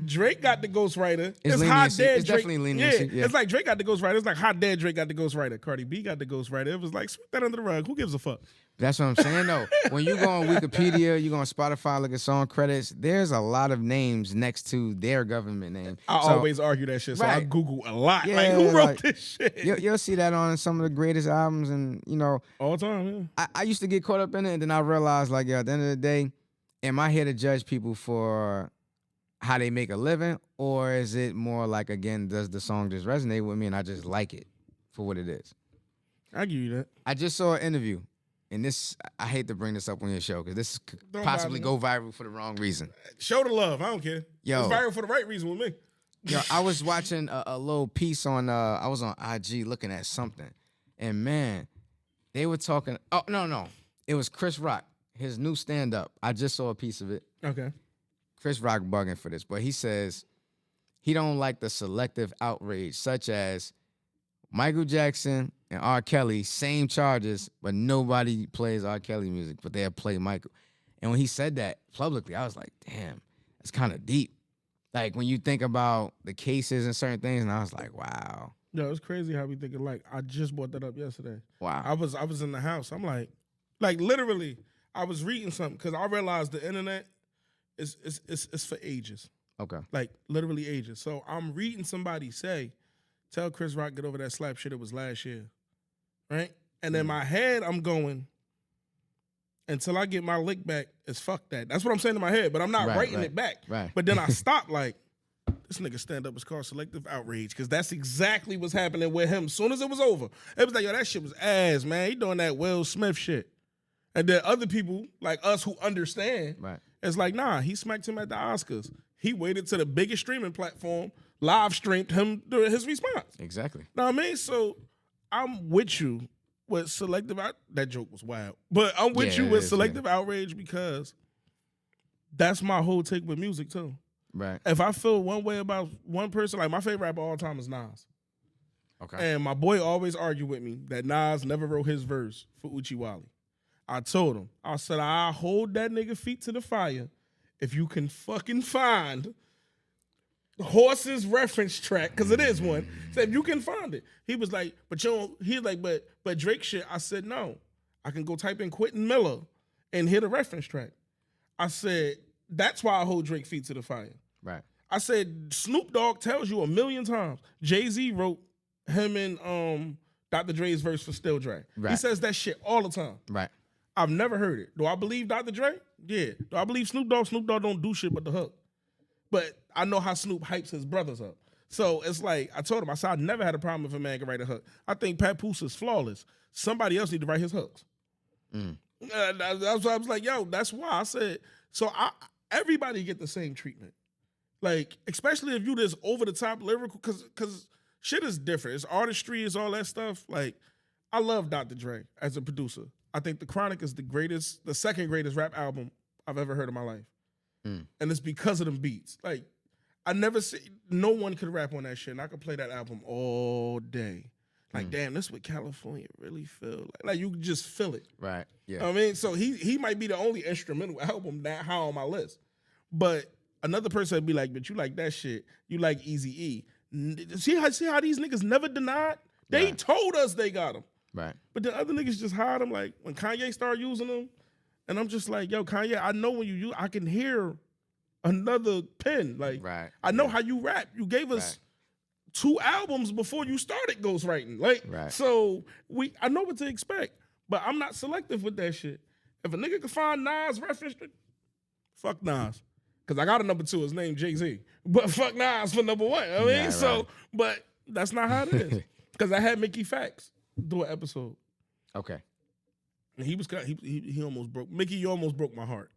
Drake got the ghostwriter. It's hot dead. It's definitely leniency. Yeah. It's like Drake got the ghostwriter. It's like hot dead Drake got the ghostwriter. Cardi B got the ghostwriter. It was like, sweep that under the rug. Who gives a fuck? That's what I'm saying, though. When you go on Wikipedia, you go on Spotify, look at song credits, there's a lot of names next to their government name. I always argue that shit, so I Google a lot. Yeah, like, who wrote this shit? You'll see that on some of the greatest albums, and, all the time, yeah. I used to get caught up in it, and then I realized, like, at the end of the day, am I here to judge people for how they make a living, or is it more like, again, does the song just resonate with me and I just like it for what it is? I give you that. I just saw an interview, and this, I hate to bring this up on your show because this could possibly go viral for the wrong reason. Show the love. I don't care. Yo, it's viral for the right reason with me. Yo, I was watching a little piece on, I was on IG looking at something, and man, they were talking, no. It was Chris Rock, his new stand-up. I just saw a piece of it. Okay. Chris Rock bugging for this, but he says he don't like the selective outrage, such as Michael Jackson and R. Kelly, same charges, but nobody plays R. Kelly music, but they'll play Michael. And when he said that publicly, I was like, damn, that's kind of deep. Like when you think about the cases and certain things, and I was like, wow. Yo, it's crazy how we think alike. I just brought that up yesterday. Wow. I was in the house. I'm like literally, I was reading something because I realized the internet is for ages. Okay. Like literally ages. So I'm reading somebody say, "Tell Chris Rock get over that slap shit. It was last year," right? And in my head, I'm going, until I get my lick back, it's fuck that. That's what I'm saying in my head, but I'm not writing it back. Right. But then I stop like, this nigga stand up is called selective outrage because that's exactly what's happening with him. As soon as it was over, it was like, yo, that shit was ass, man. He doing that Will Smith shit. And then other people like us who understand, it's like, nah, he smacked him at the Oscars. He waited to the biggest streaming platform, live streamed him during his response. Exactly. Know what I mean? So I'm with you with selective that joke was wild. But I'm with you with selective outrage because that's my whole take with music too. Right. If I feel one way about one person, like my favorite rapper of all time is Nas. Okay. And my boy always argued with me that Nas never wrote his verse for Uchiwali. I told him, I said, I'll hold that nigga feet to the fire if you can fucking find Horse's reference track, because it is one. Said if you can find it. He was like, but you don't, he's like, but Drake shit. I said, no. I can go type in Quentin Miller and hit a reference track. I said, that's why I hold Drake feet to the fire. Right. I said, Snoop Dogg tells you a million times. Jay-Z wrote him and Dr. Dre's verse for Still Dre. Right. He says that shit all the time. Right. I've never heard it. Do I believe Dr. Dre? Yeah. Do I believe Snoop Dogg? Snoop Dogg don't do shit but the hook. But I know how Snoop hypes his brothers up. So it's like, I told him, I said, I never had a problem if a man can write a hook. I think Papoose is flawless. Somebody else need to write his hooks. That's why I was like, yo, that's why I said, so everybody get the same treatment. Like, especially if you this over-the-top lyrical, because shit is different. It's artistry, it's all that stuff. Like, I love Dr. Dre as a producer. I think The Chronic is the second greatest rap album I've ever heard in my life. And it's because of them beats. Like, I never see, no one could rap on that shit, and I could play that album all day. Like, damn, this is what California really feel like. You can just feel it. Right. Yeah. You know what I mean? So he might be the only instrumental album that high on my list. But another person would be like, but you like that shit. You like Eazy-E. See how these niggas never denied? They told us they got them. Right. But the other niggas just hide them. Like, when Kanye started using them, and I'm just like, yo, Kanye, I know when you use, I can hear another pen. Like, I know how you rap. You gave us 2 albums before you started ghostwriting. Like, so I know what to expect. But I'm not selective with that shit. If a nigga can find Nas reference, fuck Nas. Because I got a number 2, his name Jay-Z. But fuck Nas for number 1. I mean, but that's not how it is. Because I had Mickey Facts do an episode. Okay. And he almost broke, Mickey, you almost broke my heart.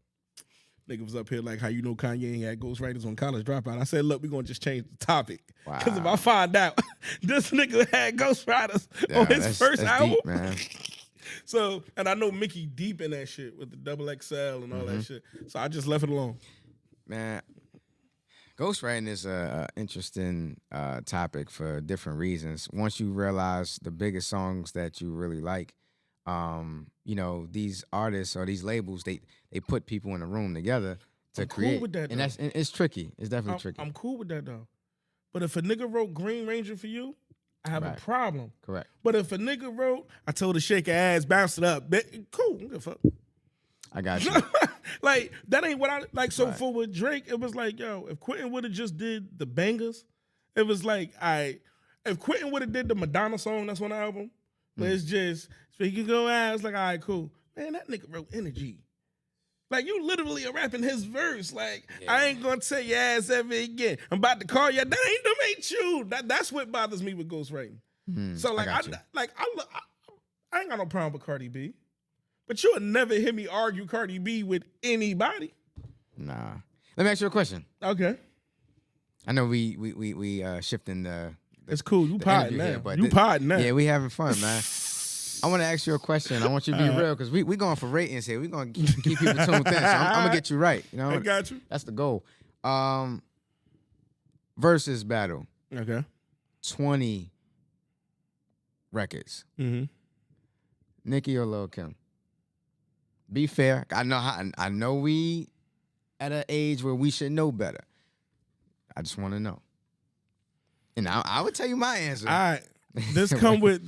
Nigga was up here like, how you know Kanye ain't had ghostwriters on College Dropout. I said, look, we're going to just change the topic. Because if I find out this nigga had ghostwriters on his first album. Deep, man. So, and I know Mickey deep in that shit with the double XL and all that shit. So I just left it alone. Man, ghostwriting is a interesting topic for different reasons. Once you realize the biggest songs that you really like, you know, these artists or these labels, they put people in a room together to create. Cool with that, and it's tricky. It's definitely tricky. I'm cool with that though. But if a nigga wrote Green Ranger for you, I have a problem. Correct. But if a nigga wrote, I told her shake her ass, bounce it up, cool, give a fuck. I got you. Like, that ain't what I like. So for with Drake, it was like, yo, if Quentin would have just did the bangers, it was like, if Quentin would have did the Madonna song that's on the album, but it's just speaking go ass, like, all right, cool. Man, that nigga wrote Energy. Like, you literally are rapping his verse. Like, I ain't gonna tell your ass ever again. I'm about to call you. That ain't you. That's what bothers me with ghostwriting. So like, I ain't got no problem with Cardi B. But you'll never hear me argue Cardi B with anybody. Nah. Let me ask you a question. Okay. I know we shifting the it's cool. You potting now. You potting now. Yeah, we having fun, man. I want to ask you a question. I want you to be real because we going for ratings here. We going to keep people tuned in. So I'm going to get you right. You know? I got you. That's the goal. Versus battle. Okay. 20 records. Nicki or Lil' Kim? Be fair. I know we at an age where we should know better. I just want to know. And I would tell you my answer. All right. This come with.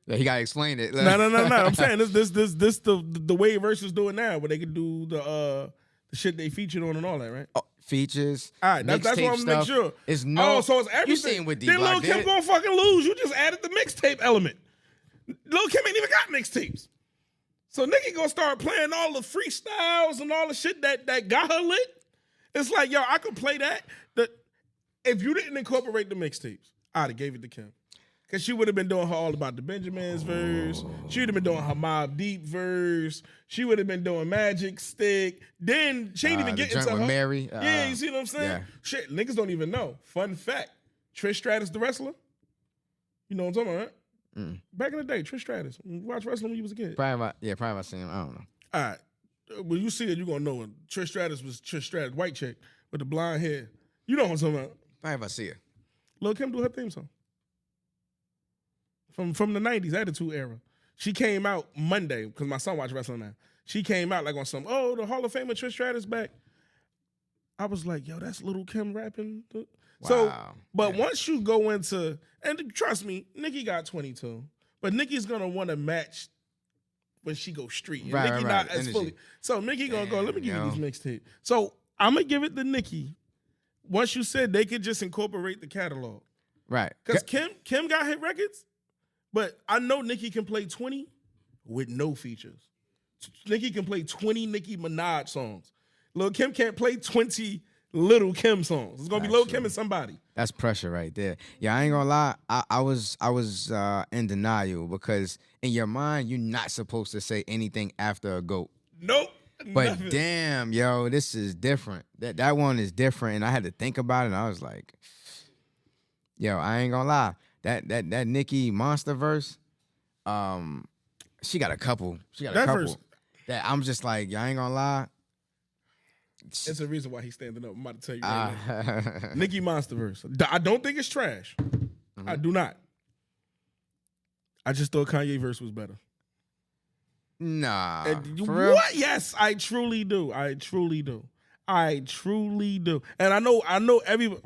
He gotta explain it. No. I'm saying this the way Versus do it now, where they can do the shit they featured on and all that, right? Oh, features. All right, that's what I'm make sure. It's no. Oh, so it's everything. You seen what then Lil' Kim gonna fucking lose. You just added the mixtape element. Lil' Kim ain't even got mixtapes. So Nicki gonna start playing all the freestyles and all the shit that got her lit. It's like, yo, I could play that. If you didn't incorporate the mixtapes, I'd have gave it to Kim. Because she would have been doing her All About the Benjamins verse. She would have been doing her Mobb Deep verse. She would have been doing Magic Stick. Then she ain't even get into her. Mary. Yeah, you see what I'm saying? Yeah. Shit, niggas don't even know. Fun fact, Trish Stratus, the wrestler. You know what I'm talking about, right? Back in the day, Trish Stratus. Watch wrestling when you was a kid. Probably if I seen him. I don't know. All right. When you see it, you're going to know it. Trish Stratus was Trish Stratus, white chick with the blonde hair. You know what I'm talking about. Probably if I see her. Lil' Kim do her theme song. From the 90s, Attitude Era. She came out Monday, because my son watch wrestling now. She came out like on some, the Hall of Famer Trish Stratus back. I was like, yo, that's Lil' Kim rapping. Wow. So, but once you go into, and trust me, Nicki got 22, but Nicki's going to want to match when she goes street. And Nicki not as fully. So Nicki going to go, let me give you these mixtapes. So I'm going to give it to Nicki. Once you said they could just incorporate the catalog. Right. Because Kim got hit records, but I know Nicki can play 20 with no features. Nicki can play 20 Nicki Minaj songs. Lil' Kim can't play 20 Little Kim songs. It's gonna be Lil' Kim and somebody. That's pressure right there. Yeah, I ain't gonna lie. I was in denial because in your mind you're not supposed to say anything after a GOAT. Nope. But nothing. Damn, yo, this is different. That one is different, and I had to think about it. And I was like, yo, I ain't gonna lie. That Nicki Monster verse, she got a couple. Verse. That I'm just like, yo, I ain't gonna lie. It's a reason why he's standing up. I'm about to tell you right now. Nicki Monster verse. I don't think it's trash. I do not. I just thought Kanye verse was better. Nah. What? Real? Yes, I truly do. And I know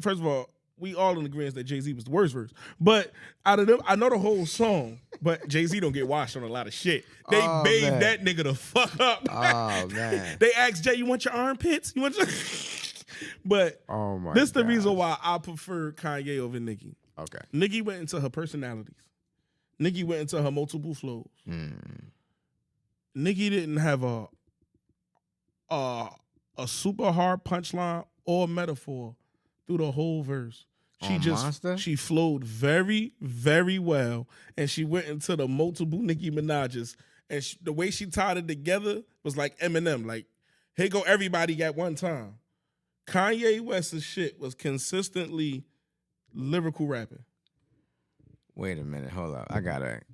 first of all, we all in agreement that Jay-Z was the worst verse. But out of them, I know the whole song, but Jay-Z don't get washed on a lot of shit. They bathed that nigga the fuck up. Oh, man. They asked Jay, you want your armpits? You want your... But this is the reason why I prefer Kanye over Nicki. Okay. Nicki went into her personalities. Nicki went into her multiple flows. Nicki didn't have a super hard punchline or metaphor through the whole verse. She flowed very, very well, and she went into the multiple Nicki Minaj's, and the way she tied it together was like Eminem, like, here go everybody at one time. Kanye West's shit was consistently lyrical rapping. Wait a minute, hold up.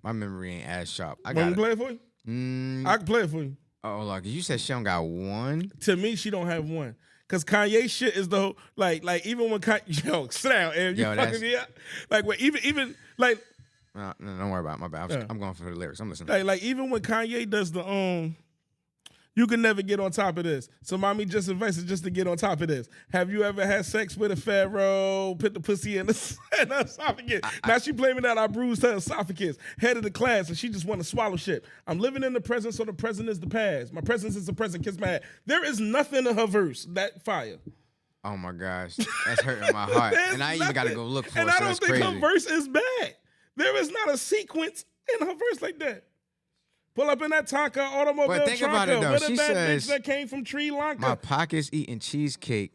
My memory ain't as sharp. Want me to play it for you? I can play it for you. Oh, like you said, she don't got one. To me, she don't have one. Cause Kanye shit is the whole, like even when Kanye, sit down, and you fucking me up. Like when even like no, don't worry about it. My bad. I'm going for the lyrics. I'm listening. Like even when Kanye does the you can never get on top of this. So mommy just advice is just to get on top of this. Have you ever had sex with a pharaoh? Put the pussy in the esophagus. Now she blaming that I bruised her esophagus. Head of the class, and she just want to swallow shit. I'm living in the present, so the present is the past. My presence is the present. Kiss my ass. There is nothing in her verse that fire. Oh my gosh, that's hurting my heart. And I even got to go look for it. And I don't think her verse is bad. There is not a sequence in her verse like that. Pull up in that Tonka automobile. But think about it though. With She that says bitch that came from Sri Lanka. My pocket's eating cheesecake,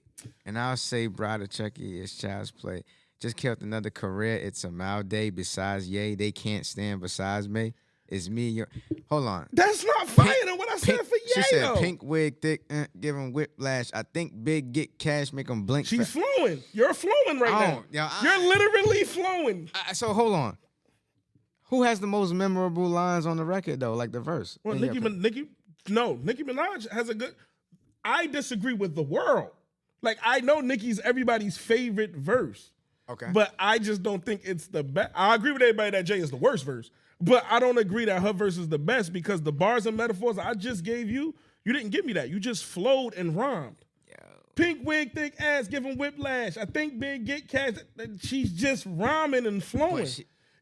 and I'll say Bride of Chucky is child's play. Just killed another career. It's a mild day. Besides, yay, they can't stand besides me. It's me. Your hold on. That's not fire than what I said for Ye. She said pink wig, thick, give him whiplash. I think big get cash, make him blink. She's flowing. You're flowing right now. You're literally flowing. So hold on. Who has the most memorable lines on the record though? Like the verse. Well, Nicki Minaj has a good. I disagree with the world. Like I know Nicki's everybody's favorite verse. Okay. But I just don't think it's the best. I agree with everybody that Jay is the worst verse. But I don't agree that her verse is the best because the bars and metaphors I just gave you, you didn't give me that. You just flowed and rhymed. Yo. Pink wig, thick ass, giving whiplash. I think Big Get Cash. She's just rhyming and flowing.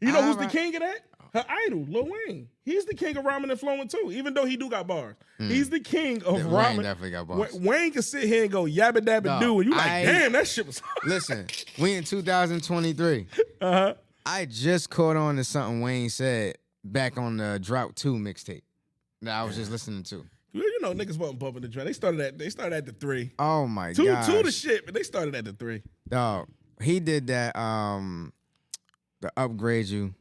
You know who's the king of that? Her idol, Lil Wayne. He's the king of rhyming and flowing too, even though he do got bars. He's the king of rhyming. Wayne definitely got bars. Wayne can sit here and go yabba dabba do, and you like, damn, that shit was hard. Listen, we in 2023. I just caught on to something Wayne said back on the Drought 2 mixtape that I was just listening to. You know, niggas wasn't bumping the drum. They started at the 3. Oh my god. Two the shit, but they started at the 3. Dog, he did that. The upgrade you.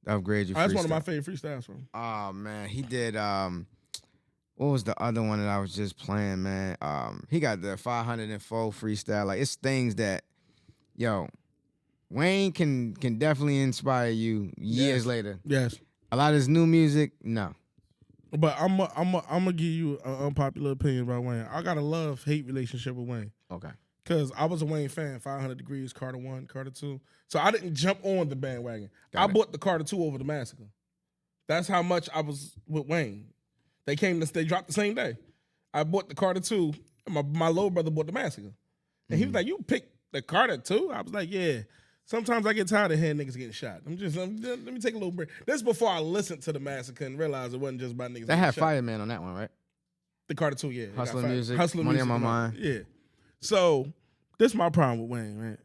That's one of my favorite freestyles from. Oh man, he did. What was the other one that I was just playing, man? He got the 504 freestyle. Like it's things that, yo, Wayne can definitely inspire you years later. Yes. A lot of his new music, no. But I'm gonna give you an unpopular opinion about Wayne. I got a love-hate relationship with Wayne. Okay. Because I was a Wayne fan, 500 Degrees, Carter 1, Carter 2. So I didn't jump on the bandwagon. I bought the Carter 2 over the Massacre. That's how much I was with Wayne. They dropped the same day. I bought the Carter 2, and my little brother bought the Massacre. And he was like, you picked the Carter 2? I was like, yeah. Sometimes I get tired of hearing niggas getting shot. Let me take a little break. This is before I listened to the Massacre and realized it wasn't just about niggas. That had Fireman on that one, right? The Carter 2, yeah. Hustler music, Hustler Money music, on My Mind. Yeah. So this is my problem with Wayne, man.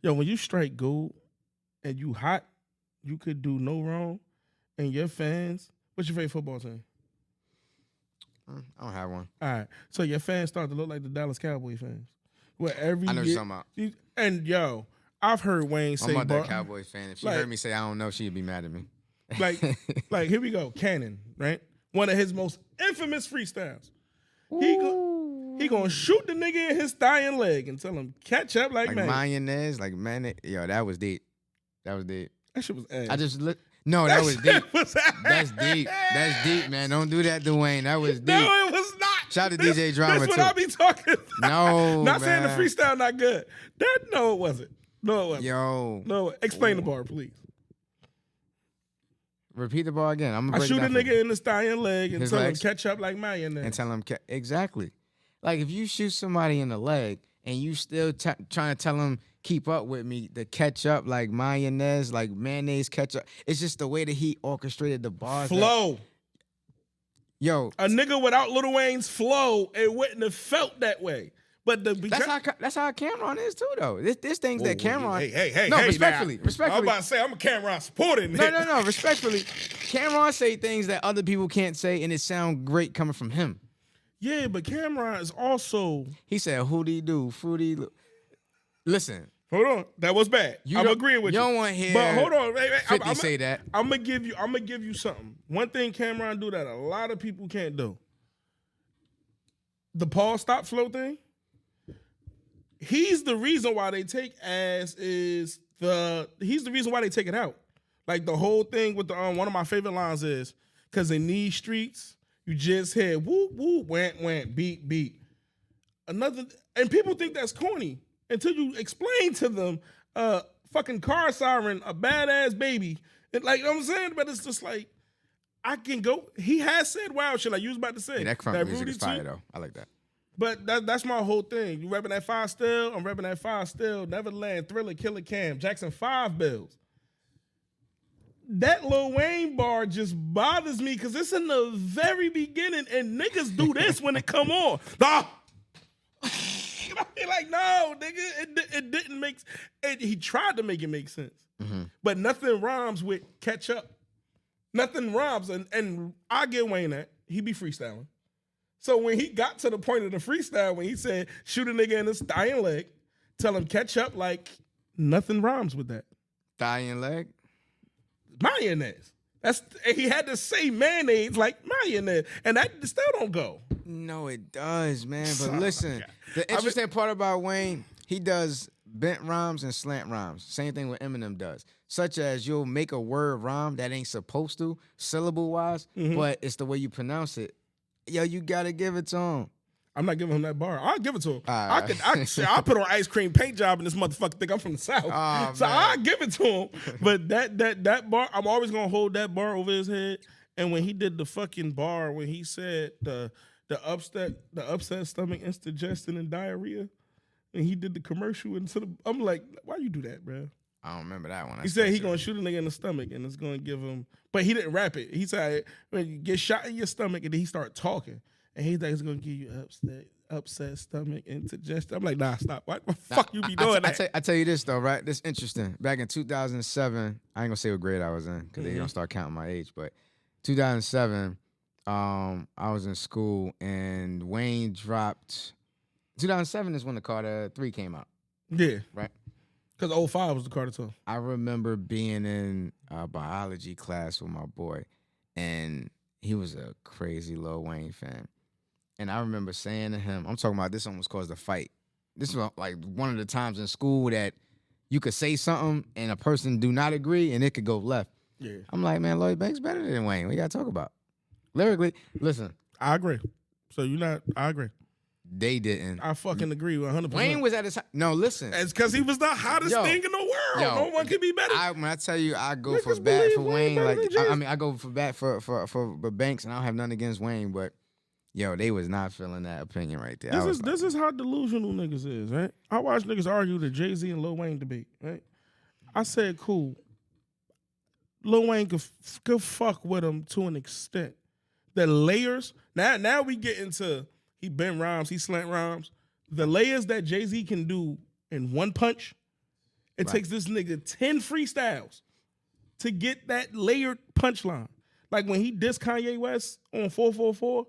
Yo, when you strike gold and you hot, you could do no wrong. And your fans, what's your favorite football team? I don't have one. All right. So your fans start to look like the Dallas Cowboy fans. Where every I know what you're talking about. And yo, I've heard Wayne say, I'm not that Cowboys fan. If she heard me say I don't know, she'd be mad at me. Like here we go, Cannon, right? One of his most infamous freestyles. He gonna shoot the nigga in his thigh and leg and tell him catch up like man. Mayonnaise, like man, yo, that was deep. That shit was ass. I just no, that was deep. That's deep. That's deep, man. Don't do that to Wayne. That was deep. No, it was not. Shout out to DJ Drama That's too. what I be talking about. No, not saying the man. freestyle not good. No, it wasn't. No, it wasn't. Yo, no. Explain the bar, please. Repeat the bar again. I shoot a nigga in the thigh and leg and His tell legs? him catch up like mayonnaise. And tell him exactly. Like if you shoot somebody in the leg and you still trying to tell them keep up with me, the catch up like mayonnaise, like mayonnaise ketchup. It's just the way that he orchestrated the bars. Flow. Yo, a nigga without Lil Wayne's flow, it wouldn't have felt that way. But that's how Cameron is too, though. This things that Cameron. Hey, no, hey, respectfully. I'm about to say I'm a Cameron supporting. No, respectfully. Cameron say things that other people can't say, and it sound great coming from him. Yeah, but Cameron is also. He said, "Who-dee do, fruity." Listen. Hold on, that was bad. I'm agreeing with you. You don't want to hear. But hold on, 50 say that. I'm gonna give you something. One thing Cameron do that a lot of people can't do. The Paul Stop Flow thing. He's the reason why they take ass he's the reason why they take it out. Like the whole thing with the one of my favorite lines is because in these streets you just hear whoop whoop went beat beat. And people think that's corny until you explain to them fucking car siren, a badass baby. And like you know what I'm saying, but it's just like I can go. He has said wild shit like you was about to say. Yeah, that crunk music is fire though. I like that. But that's my whole thing. You repping that 5 still? I'm repping that 5 still. Neverland, Thriller, Killer Cam, Jackson 5 bills. That Lil Wayne bar just bothers me because it's in the very beginning and niggas do this when it come on. Like, no, nigga, it didn't make sense. He tried to make it make sense. Mm-hmm. But nothing rhymes with catch up. Nothing rhymes. And I get Wayne that. He be freestyling. So when he got to the point of the freestyle, when he said, shoot a nigga in his thigh and leg, tell him catch up, like, nothing rhymes with that. Thigh and leg? Mayonnaise. He had to say mayonnaise like mayonnaise, and that still don't go. No, it does, man. But listen, the interesting part about Wayne, he does bent rhymes and slant rhymes. Same thing with Eminem does. Such as you'll make a word rhyme that ain't supposed to, syllable-wise, but it's the way you pronounce it. Yo, you gotta give it to him. I'm not giving him that bar. I'll give it to him. I'll put on ice cream paint job and this motherfucker think I'm from the South. Oh, so man. I'll give it to him. But that bar, I'm always gonna hold that bar over his head. And when he did the fucking bar, when he said the the upset stomach, indigestion, and diarrhea. And he did the commercial I'm like, why you do that, bro? I don't remember that one. He said he gonna shoot a nigga in the stomach and it's gonna give him, but he didn't rap it. He said when you get shot in your stomach and then he started talking and he thought he's gonna give you upset stomach, indigestion. I'm like, nah, stop. Why the fuck you be doing that? I tell you this though, right? This interesting. Back in 2007, I ain't gonna say what grade I was in because they don't start counting my age, but 2007, I was in school and Wayne dropped. 2007 is when the Carter 3 came out. Yeah. Right? Because 05 was the Carter 2. I remember being in a biology class with my boy, and he was a crazy Lil Wayne fan. And I remember saying to him, I'm talking about this almost caused a fight. This was like one of the times in school that you could say something and a person do not agree and it could go left. Yeah. I'm like, man, Lloyd Banks better than Wayne. What you got to talk about? Lyrically, listen. I agree. So I agree. They didn't. I fucking agree with 100%. Wayne was at his... No, listen. It's because he was the hottest thing in the world. No one can be better. When I tell you I go for bat for Wayne, I go for bat for Banks, and I don't have nothing against Wayne, but yo, they was not feeling that opinion right there. This is how delusional niggas is, right? I watch niggas argue the Jay-Z and Lil Wayne debate, right? I said, cool. Lil Wayne could fuck with him to an extent. The layers, now we get into... He bend rhymes, he slant rhymes. The layers that Jay-Z can do in one punch, it takes this nigga 10 freestyles to get that layered punchline. Like when he dissed Kanye West on 444,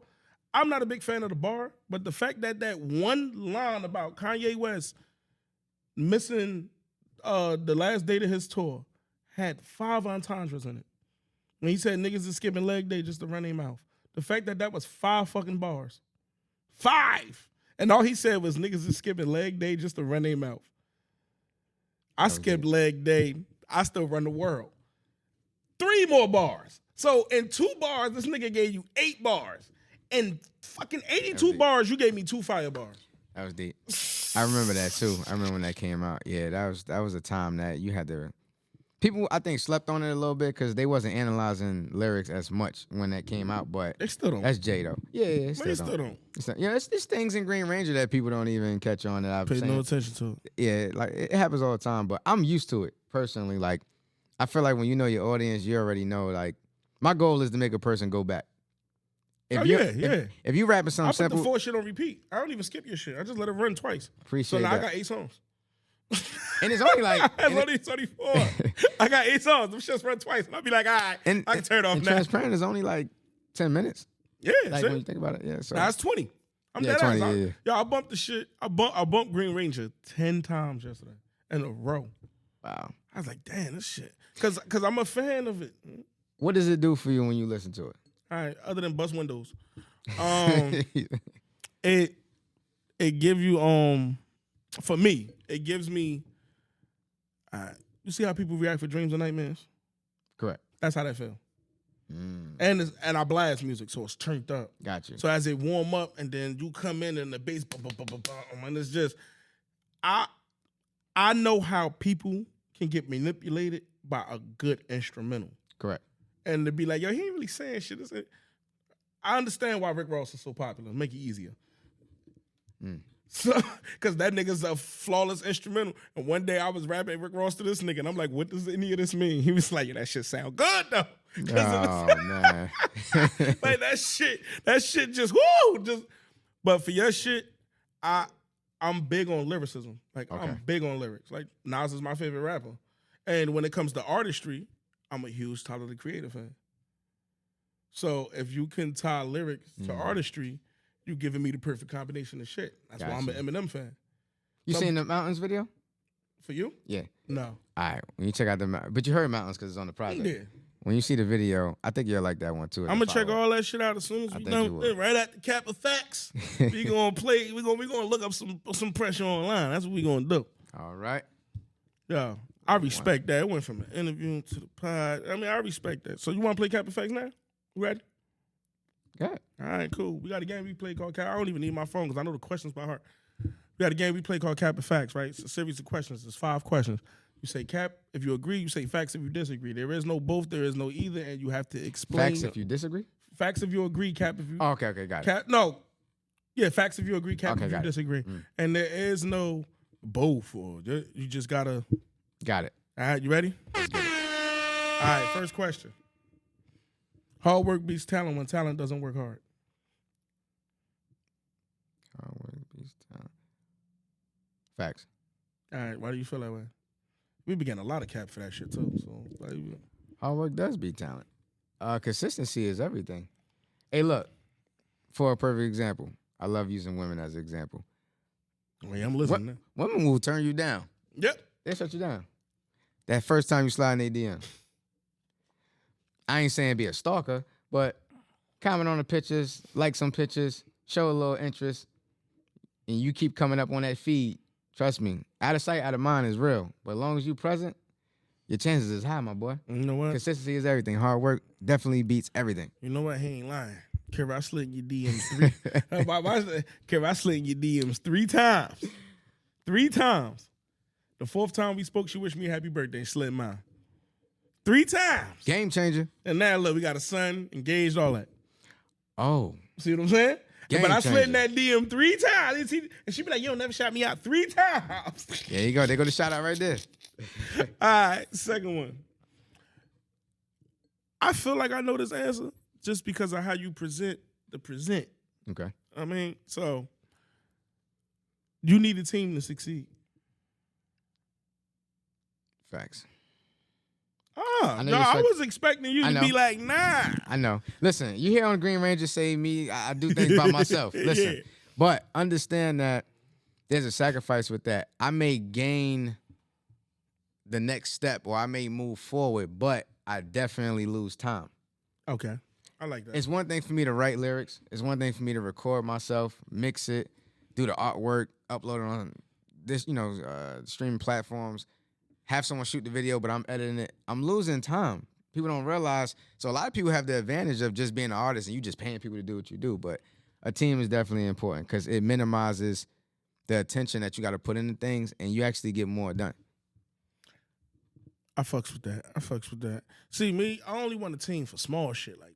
I'm not a big fan of the bar, but the fact that one line about Kanye West missing the last date of his tour had 5 entendres in it. When he said niggas is skipping leg day just to run their mouth. The fact that was 5 fucking bars. 5. And all he said was niggas is skipping leg day just to run their mouth. I skipped leg day. I still run the world. 3 more bars. So in 2 bars, this nigga gave you 8 bars. In fucking 82 bars, you gave me 2 fire bars. That was deep. I remember that too. I remember when that came out. Yeah, that was a time that you had to... People, I think, slept on it a little bit because they wasn't analyzing lyrics as much when that came out, but they still don't. That's Jay though. Yeah, they still don't. It's things in Green Ranger that people don't even catch on that I've paid no attention to. Yeah, like it happens all the time, but I'm used to it personally. Like, I feel like when you know your audience, you already know. Like, my goal is to make a person go back. If you rapping something simple, I put the 4 shit on repeat. I don't even skip your shit. I just let it run twice. Appreciate that. So now I got 8 songs. And it's only like... it's only 4. I got 8 songs. Them shits run twice. And I'll be like, all right, I can turn it off now. Transparent is only like 10 minutes. Yeah, like when you think about it. Yeah, so. Now it's 20. I'm dead 20, ass. Yo, I bumped the shit. I bumped Green Ranger 10 times yesterday in a row. Wow. I was like, damn, this shit. Because I'm a fan of it. What does it do for you when you listen to it? All right, other than bust windows. It give you, for me, it gives me, you see how people react for dreams and nightmares? Correct. That's how that feel. And I blast music, so it's turned up. Gotcha. So as it warm up, and then you come in and the bass, and it's just, I know how people can get manipulated by a good instrumental. Correct. And to be like, yo, he ain't really saying shit. I understand why Rick Ross is so popular. Make it easier. So, because that nigga's a flawless instrumental. And one day I was rapping Rick Ross to this nigga, and I'm like, what does any of this mean? He was like, yeah, that shit sound good, though. Oh, man. Like, that shit just, whoo! But for your shit, I'm big on lyricism. Like, okay. I'm big on lyrics. Like, Nas is my favorite rapper. And when it comes to artistry, I'm a huge Tyler, the Creator fan. So if you can tie lyrics to artistry, you're giving me the perfect combination of shit. That's why I'm an Eminem fan. You seen the Mountains video? For you? Yeah. No. All right. When you check out but you heard Mountains because it's on the project. Yeah. When you see the video, I think you'll like that one too. I'm gonna check all that shit out as soon as we done. Right at the cap of facts, we gonna play. We gonna look up some pressure online. That's what we gonna do. All right. Yeah, I respect that. It went from an interview to the pod. I mean, I respect that. So you want to play cap of facts now? Ready? Yeah. All right, cool. We got a game we play called Cap. I don't even need my phone because I know the questions by heart. We got a game we play called Cap of Facts, right? It's a series of questions. There's 5 questions. You say cap if you agree. You say facts if you disagree. There is no both. There is no either, and you have to explain. Facts if you disagree. Facts if you agree. Cap if you. Oh, okay, got it. No, Yeah, facts if you agree, cap Okay, if you got it. disagree. And there is no both or you just gotta. Got it. All right, you ready? Let's get it. All right, first question. Hard work beats talent when talent doesn't work hard. Hard work beats talent. Facts. All right, why do you feel that way? We began a lot of cap for that shit too. So like, Hard work does beat talent. Consistency is everything. Hey, look, for a perfect example, I love using women as an example. wait, I'm listening. Women will turn you down. Yep. They shut you down. That first time you slide in their DM. I ain't saying be a stalker, but comment on the pictures, like some pictures, show a little interest, and you keep coming up on that feed. Trust me, out of sight, out of mind is real. But as long as you present, your chances is high, my boy. You know what? Consistency is everything. Hard work definitely beats everything. You know what? He ain't lying. Kara, I slid in your DMs three. Kara, I slid in your DMs 3 times. 3 times. The 4th time we spoke, she wished me a happy birthday and slid mine. 3 times. Game changer. And now look, we got a son, engaged, all that. Oh. See what I'm saying? Game but I slid in changer. that DM 3 times. And she be like, you don't never shout me out 3 times. There you go. There go the shout out right there. All right, second one. I feel like I know this answer just because of how you present the present. Okay. I mean, so you need a team to succeed. Facts. Ah, know no, you I said- was expecting you I to know. be like, nah. I know. Listen, you hear on Green Ranger say me, I do things by myself. Listen. Yeah. But understand that there's a sacrifice with that. I may gain the next step or I may move forward, but I definitely lose time. Okay, I like that. It's one thing for me to write lyrics. It's one thing for me to record myself, mix it, do the artwork, upload it on this, streaming platforms, have someone shoot the video, but I'm editing it. I'm losing time. People don't realize. So a lot of people have the advantage of just being an artist and you just paying people to do what you do. But a team is definitely important because it minimizes the attention that you got to put into things and you actually get more done. I fucks with that. See, me, I only want a team for small shit. Like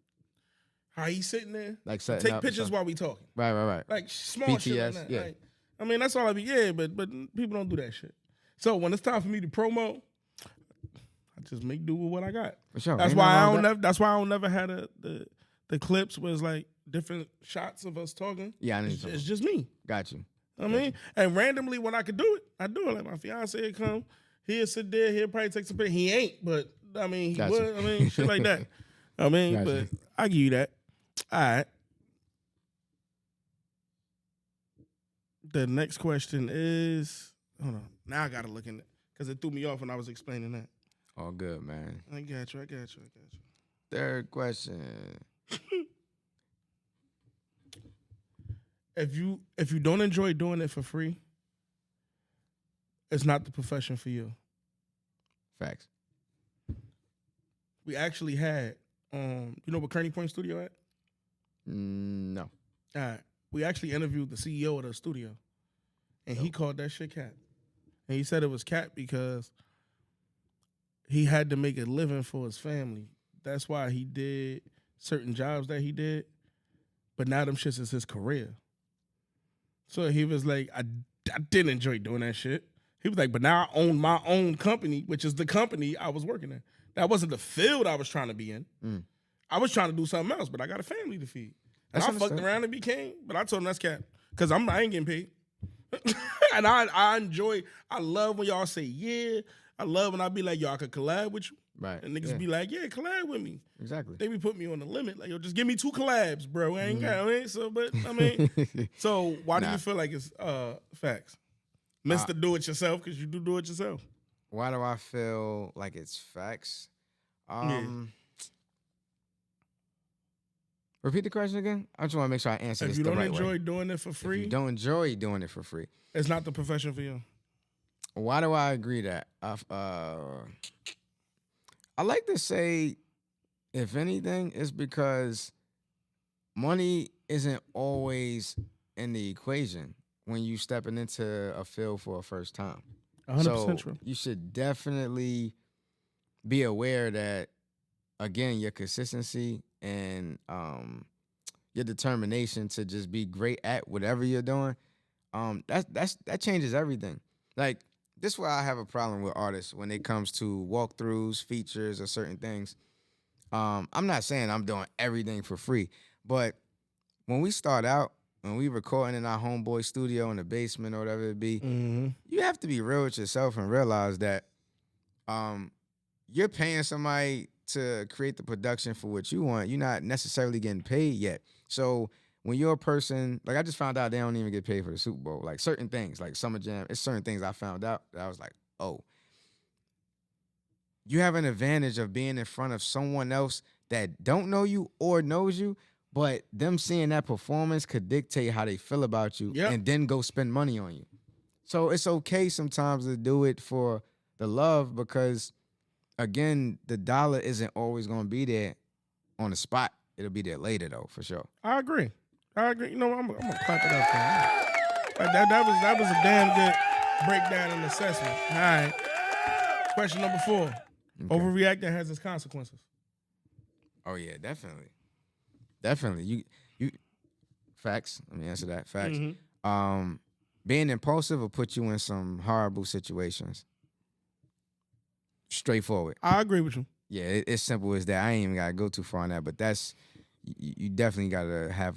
how he sitting there. Like setting take up pictures stuff. while we talking. Right. Like small shit like BTS, that. yeah. Like, I mean, that's all I be. Yeah, but people don't do that shit. So when it's time for me to promo, I just make do with what I got. For sure. That's Ain't why nothing I wrong don't with that. never. That's why I don't never had the clips where it's like different shots of us talking. Yeah, I know It's, you're it's talking just me. Got you. I mean, and randomly when I could do it, I do it. Like my fiance would come, he'll sit there, he'll probably take some pictures. He ain't, but I mean, he Gotcha. would. I mean, shit like that. I mean, Gotcha. but I give you that. All right. The next question is, hold on. Now I gotta look in it because it threw me off when I was explaining that. All good, man. I got you. Third question. If you don't enjoy doing it for free, it's not the profession for you. Facts. We actually had, you know what Kearney Point Studio at? No. All right. We actually interviewed the CEO of the studio, and he called that shit cap. And he said it was cap because he had to make a living for his family. That's why he did certain jobs that he did, but now them shits is his career. So he was like, I didn't enjoy doing that shit. He was like, but now I own my own company, which is the company I was working in. That wasn't the field I was trying to be in. I was trying to do something else, but I got a family to feed. And That's I fucked understandable. around and became, but I told him that's cap. Because I ain't getting paid. And I enjoy, I love when y'all say, yeah. I love when I be like, yo, I could collab with you. Right. And niggas Yeah. be like, yeah, collab with me. Exactly. They be putting me on the limit. Like, yo, just give me 2 collabs, bro. I ain't got, I mean, so, but, I mean, so why do Nah. you feel like it's facts? Mr. Do It Yourself, because you do it yourself. Why do I feel like it's facts? Repeat the question again. I just want to make sure I answer If this you the don't right enjoy way. doing it for If free, you don't enjoy doing it for free. it's not the profession for you. Why do I agree that? I like to say, if anything, it's because money isn't always in the equation when you stepping into a field for a first time. 100% So true. you should definitely be aware that, again, your consistency and your determination to just be great at whatever you're doing, that changes everything. Like, this is why I have a problem with artists when it comes to walkthroughs, features, or certain things. I'm not saying I'm doing everything for free, but when we start out, when we recording in our homeboy studio in the basement or whatever it be, you have to be real with yourself and realize that you're paying somebody to create the production for what you want. You're not necessarily getting paid yet. So when you're a person, like I just found out they don't even get paid for the Super Bowl. Like certain things, like Summer Jam, it's certain things I found out that I was like, oh. You have an advantage of being in front of someone else that don't know you or knows you, but them seeing that performance could dictate how they feel about you and then go spend money on you. So it's okay sometimes to do it for the love because, again, the dollar isn't always going to be there on the spot. It'll be there later, though, for sure. I agree. You know, I'm gonna clap it up, man. That was a damn good breakdown and assessment. All right. Question number 4. Okay. Overreacting has its consequences. Oh yeah, definitely. You facts. Let me answer that. Facts. Being impulsive will put you in some horrible situations. Straightforward. I agree with you. Yeah, it's simple as that. I ain't even gotta go too far on that, but you definitely gotta have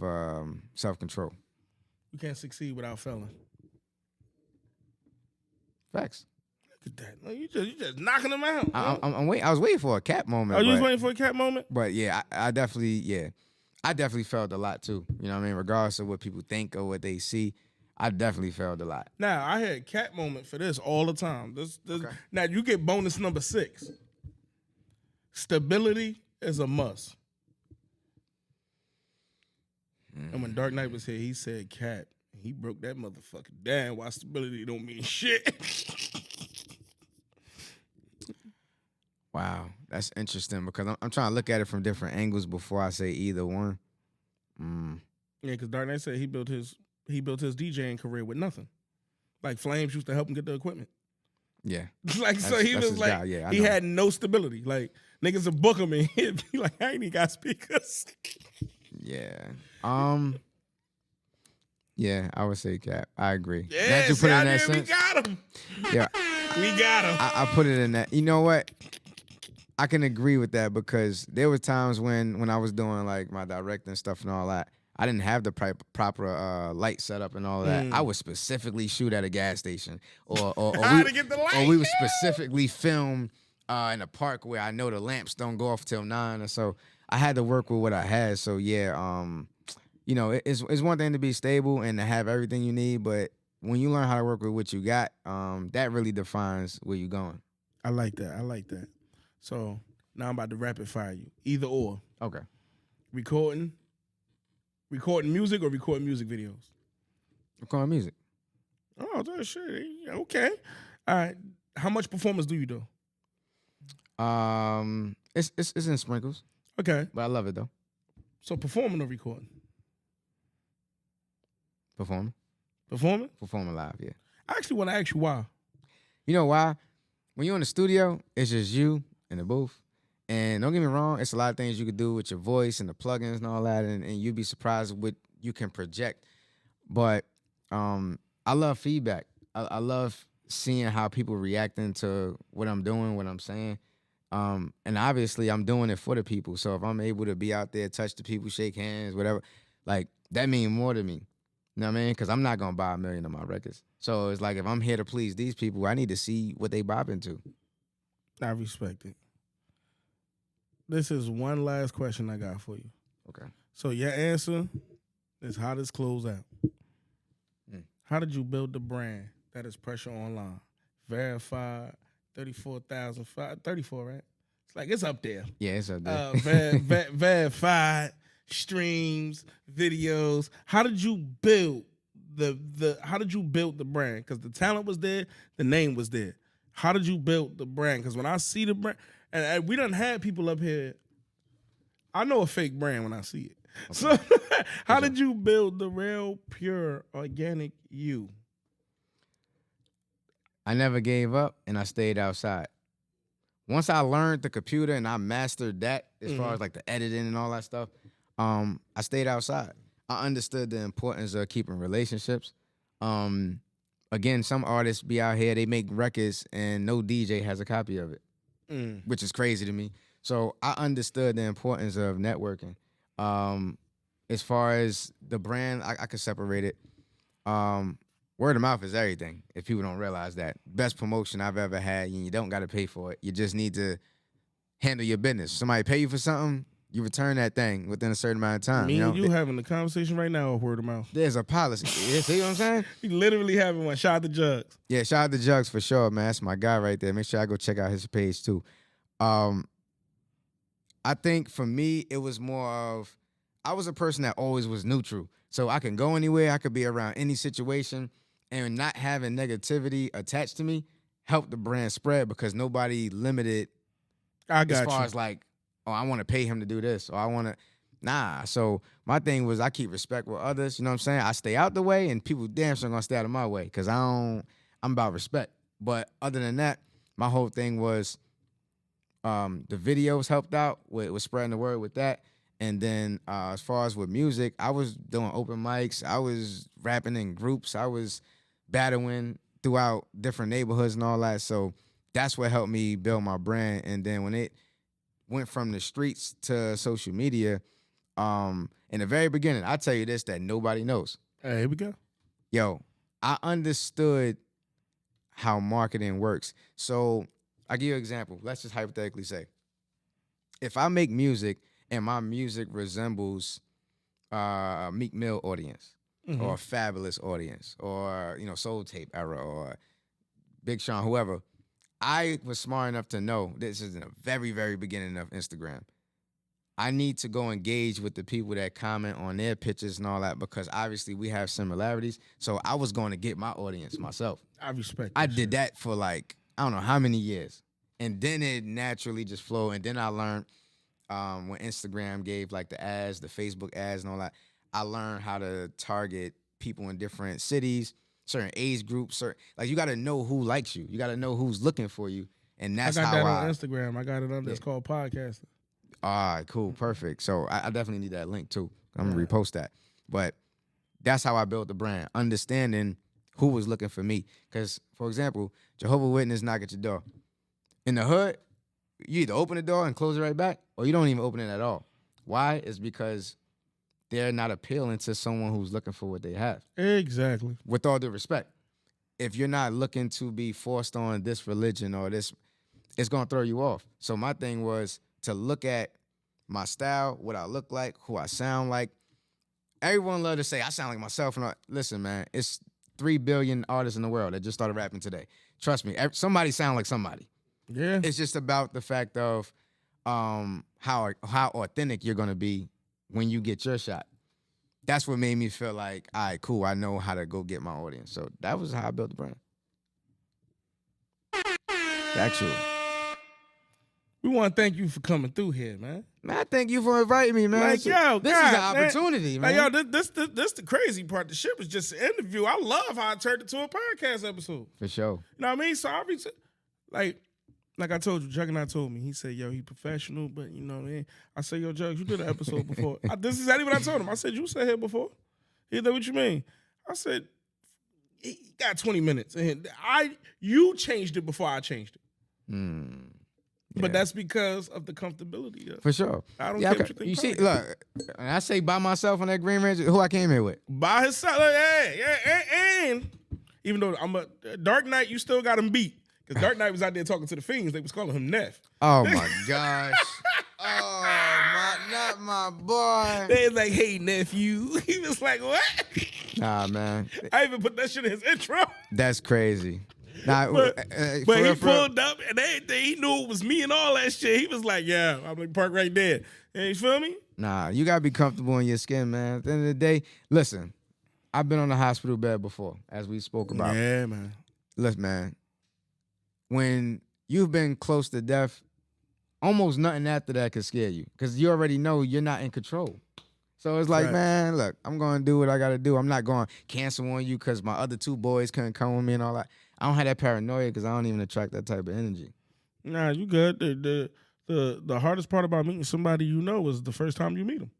self-control. You can't succeed without failing. Facts. Look at that. No, you just knocking them out. I'm waiting. I was waiting for a cap moment. Oh, you was waiting for a cap moment? But yeah, I definitely felt a lot too. You know what I mean? Regardless of what people think or what they see, I definitely felt a lot. Now, I had cap moment for this all the time. Okay. Now, you get bonus number 6. Stability is a must. And when Dark Knight was here, he said cap. He broke that motherfucker down. Why stability don't mean shit. Wow, that's interesting because I'm trying to look at it from different angles before I say either one. Yeah, because Dark Knight said he built his DJing career with nothing. Like Flames used to help him get the equipment. Yeah. So he was like, he had no stability. Like, niggas would book him and he'd be like, I ain't even got speakers. Yeah. Yeah, I would say cap. I agree. Yeah, we got him. Yeah. We got him. I put it in that. You know what? I can agree with that because there were times when I was doing like my directing stuff and all that, I didn't have the proper light setup and all that. I would specifically shoot at a gas station, or we would specifically film in a park where I know the lamps don't go off till 9 or so. I had to work with what I had. So yeah, you know, it's one thing to be stable and to have everything you need, but when you learn how to work with what you got, that really defines where you're going. I like that. So now I'm about to rapid fire you. Either or. Okay. Recording music or recording music videos? Recording music. Oh, that shit. Okay. All right. How much performance do you do? It's in sprinkles. Okay. But I love it though. So performing or recording? Performing. Performing? Performing live, yeah. I actually want to ask you why. You know why? When you're in the studio, it's just you in the booth. And don't get me wrong, it's a lot of things you could do with your voice and the plugins and all that, and you'd be surprised what you can project. But I love feedback. I love seeing how people reacting to what I'm doing, what I'm saying. And obviously, I'm doing it for the people. So if I'm able to be out there, touch the people, shake hands, whatever, like that means more to me. You know what I mean? Because I'm not going to buy 1 million of my records. So it's like if I'm here to please these people, I need to see what they bop into. I respect it. This is one last question I got for you. Okay. So your answer is how this close out. How did you build the brand that is pressure online? Verified, 34,000, 34, right? It's like, it's up there. Yeah, it's up there. Verified, streams, videos. How did you build how did you build the brand? Because the talent was there, the name was there. How did you build the brand? Because when I see the brand, and we done had people up here, I know a fake brand when I see it. Okay. So how did you build the real, pure, organic you? I never gave up and I stayed outside. Once I learned the computer and I mastered that as far as like the editing and all that stuff, I stayed outside. I understood the importance of keeping relationships. Again, some artists be out here, they make records and no DJ has a copy of it, which is crazy to me. So I understood the importance of networking. As far as the brand, I could separate it. Word of mouth is everything. If people don't realize that, best promotion I've ever had, and you don't got to pay for it. You just need to handle your business. Somebody pay you for something, you return that thing within a certain amount of time. Me you know? and you having a conversation right now of word of mouth. There's a policy. Yeah, see what I'm saying? You literally having one. Shout out to Jugs. Yeah, shout out to Jugs for sure, man. That's my guy right there. Make sure I go check out his page too. I think for me, it was more of, I was a person that always was neutral. So I can go anywhere, I could be around any situation, and not having negativity attached to me helped the brand spread because nobody limited as far as like, oh, I want to pay him to do this, or I want to, nah. So my thing was I keep respect with others, you know what I'm saying? I stay out the way, and people damn sure gonna stay out of my way because I'm about respect. But other than that, my whole thing was the videos helped out with spreading the word with that. And then as far as with music, I was doing open mics. I was rapping in groups. I was battling throughout different neighborhoods and all that. So that's what helped me build my brand. And then when it went from the streets to social media, in the very beginning, I'll tell you this that nobody knows. Hey, here we go. Yo, I understood how marketing works. So I'll give you an example. Let's just hypothetically say, if I make music and my music resembles a Meek Mill audience, or a Fabulous audience, or Soul Tape era, or Big Sean, whoever, I was smart enough to know this is in the very, very beginning of Instagram. I need to go engage with the people that comment on their pictures and all that because obviously we have similarities. So I was going to get my audience myself. I respect. I did that for like I don't know how many years, and then it naturally just flowed. And then I learned when Instagram gave like the ads, the Facebook ads, and all that. I learned how to target people in different cities, certain age groups. Like you got to know who likes you. You got to know who's looking for you, and that's I got how that on Instagram. I got it on. It's called podcasting. All right, cool, perfect. So I definitely need that link too. I'm gonna repost that. But that's how I built the brand, understanding who was looking for me. Because, for example, Jehovah's Witness knock at your door. In the hood, you either open the door and close it right back, or you don't even open it at all. Why? It's because they're not appealing to someone who's looking for what they have. Exactly. With all due respect, if you're not looking to be forced on this religion or this, it's gonna throw you off. So my thing was to look at my style, what I look like, who I sound like. Everyone love to say I sound like myself. And listen, man, it's 3 billion artists in the world that just started rapping today. Trust me, somebody sound like somebody. Yeah. It's just about the fact of how authentic you're gonna be when you get your shot. That's what made me feel like, all right, cool, I know how to go get my audience. So that was how I built the brand. Actually. We want to thank you for coming through here, man. Man, thank you for inviting me, man. Like, yo, this God, is an opportunity, man. Like, yo, this the crazy part. The shit was just an interview. I love how I turned it to a podcast episode. For sure. You know what I mean? So I like I told you, Juggernaut told me. He said, yo, he professional, but you know what I mean? I said, yo, Jugs, you did an episode before. This is exactly what I told him. I said, you said here before. He said, what you mean? I said, he got 20 minutes. And you changed it before I changed it. Yeah. But that's because of the comfortability. For sure. I don't care what you think. You see, look, and I say by myself on that Green Ranger, who I came here with. By himself. And even though I'm a Dark Knight, you still got him beat. Because Dark Knight was out there talking to the fiends. They was calling him Neff. Oh, my gosh. Not my boy. They was like, hey, nephew. He was like, what? Nah, man. I even put that shit in his intro. That's crazy. Nah, but he pulled up and everything. He knew it was me and all that shit. He was like, yeah, I'm like, park right there. You feel me? Nah, you got to be comfortable in your skin, man. At the end of the day, listen, I've been on the hospital bed before, as we spoke about. Yeah, man. Listen, man, when you've been close to death, almost nothing after that could scare you because you already know you're not in control. So it's like, right. Man, look, I'm going to do what I got to do. I'm not going to cancel on you because my other 2 boys couldn't come with me and all that. I don't have that paranoia because I don't even attract that type of energy. Nah, you good. The hardest part about meeting somebody you know is the first time you meet them.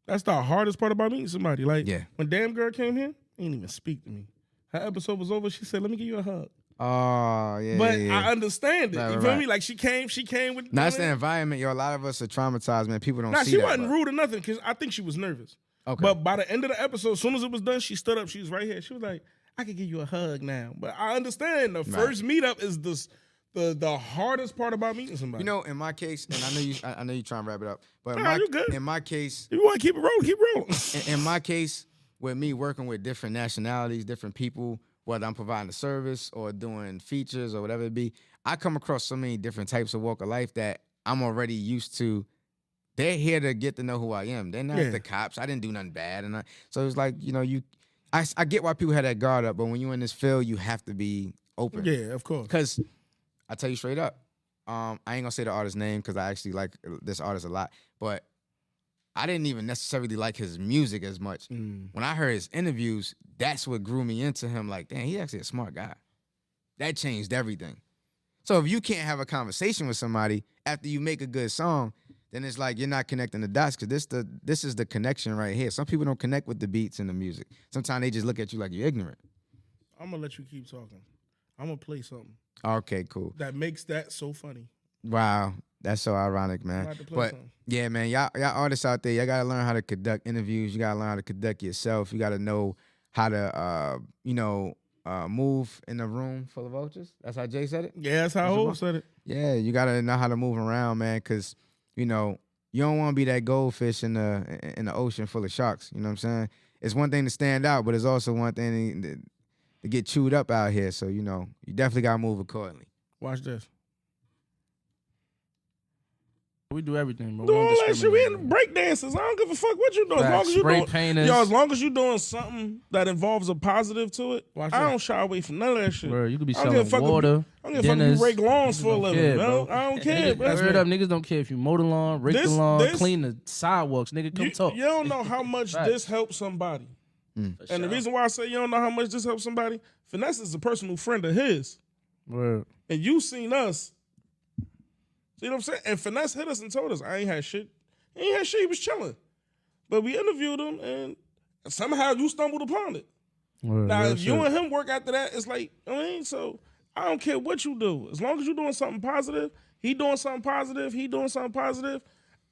That's the hardest part about meeting somebody. Like, Yeah. when Damn Girl came here, he didn't even speak to me. Her episode was over. She said, "Let me give you a hug." Oh, yeah. But yeah. I understand it. Right, You feel right. me? Like, she came with. Now, that's the environment, yo. A lot of us are traumatized, man. People don't Nah, see she that. wasn't but- rude or nothing because I think she was nervous. Okay. But by the end of the episode, as soon as it was done, she stood up. She was right here. She was like, "I could give you a hug now." But I understand the first meetup is the hardest part about meeting somebody. You know, in my case, and I know you trying to wrap it up, but Nah, you good. in my case, if you want to keep it rolling, keep it rolling. in my case, with me working with different nationalities, different people, whether I'm providing a service or doing features or whatever it be, I come across so many different types of walk of life that I'm already used to. They're here to get to know who I am. They're not the cops. I didn't do nothing bad, and so it's like, you know, I get why people have that guard up, but when you're in this field, you have to be open. Yeah, of course. Because I tell you straight up, I ain't gonna say the artist's name because I actually like this artist a lot, but I didn't even necessarily like his music as much. When I heard his interviews, that's what grew me into him. Like, damn, he's actually a smart guy. That changed everything. So if you can't have a conversation with somebody after you make a good song, then it's like you're not connecting the dots because this is the connection right here. Some people don't connect with the beats and the music. Sometimes they just look at you like you're ignorant. I'm gonna let you keep talking. I'm gonna play something Okay, cool. that makes that so funny. Wow, that's so ironic, man. about to play But something. yeah, man, y'all artists out there, y'all gotta learn how to conduct interviews. You gotta learn how to conduct yourself. You gotta know how to, move in a room full of vultures. That's how Jay said it. Yeah, that's how Hov said it. Yeah, you gotta know how to move around, man, because you know you don't want to be that goldfish in the ocean full of sharks. You know what I'm saying? It's one thing to stand out, but it's also one thing to get chewed up out here. So you know you definitely gotta move accordingly. Watch this. We do everything, bro. Do We don't all that shit. We discriminate, in bro. break dances. I don't give a fuck what you doing. As long Facts. as you Spray doing, painters. yo, as long as you doing something that involves a positive to it, Watch I that. don't shy away from none of that shit. Bro, you could be I don't give a selling fuck if water, I don't give a fuck if dinners. you rake lawns for a Niggas don't living. care, bro. bro. I don't care, bro. Word up, niggas don't care if you mow the lawn, rake the lawn, clean the sidewalks. Nigga, come talk. You don't know how much Facts. this helps somebody. For And sure. the reason why I say you don't know how much this helps somebody, Finesse is a personal friend of his. Word. And you seen us. See what I'm saying? And Finesse hit us and told us, I ain't had shit. He ain't had shit, he was chilling. But we interviewed him and somehow you stumbled upon it. Word. Now, Real if you shit. and him work after that, it's like, so I don't care what you do. As long as you're doing something positive, he doing something positive,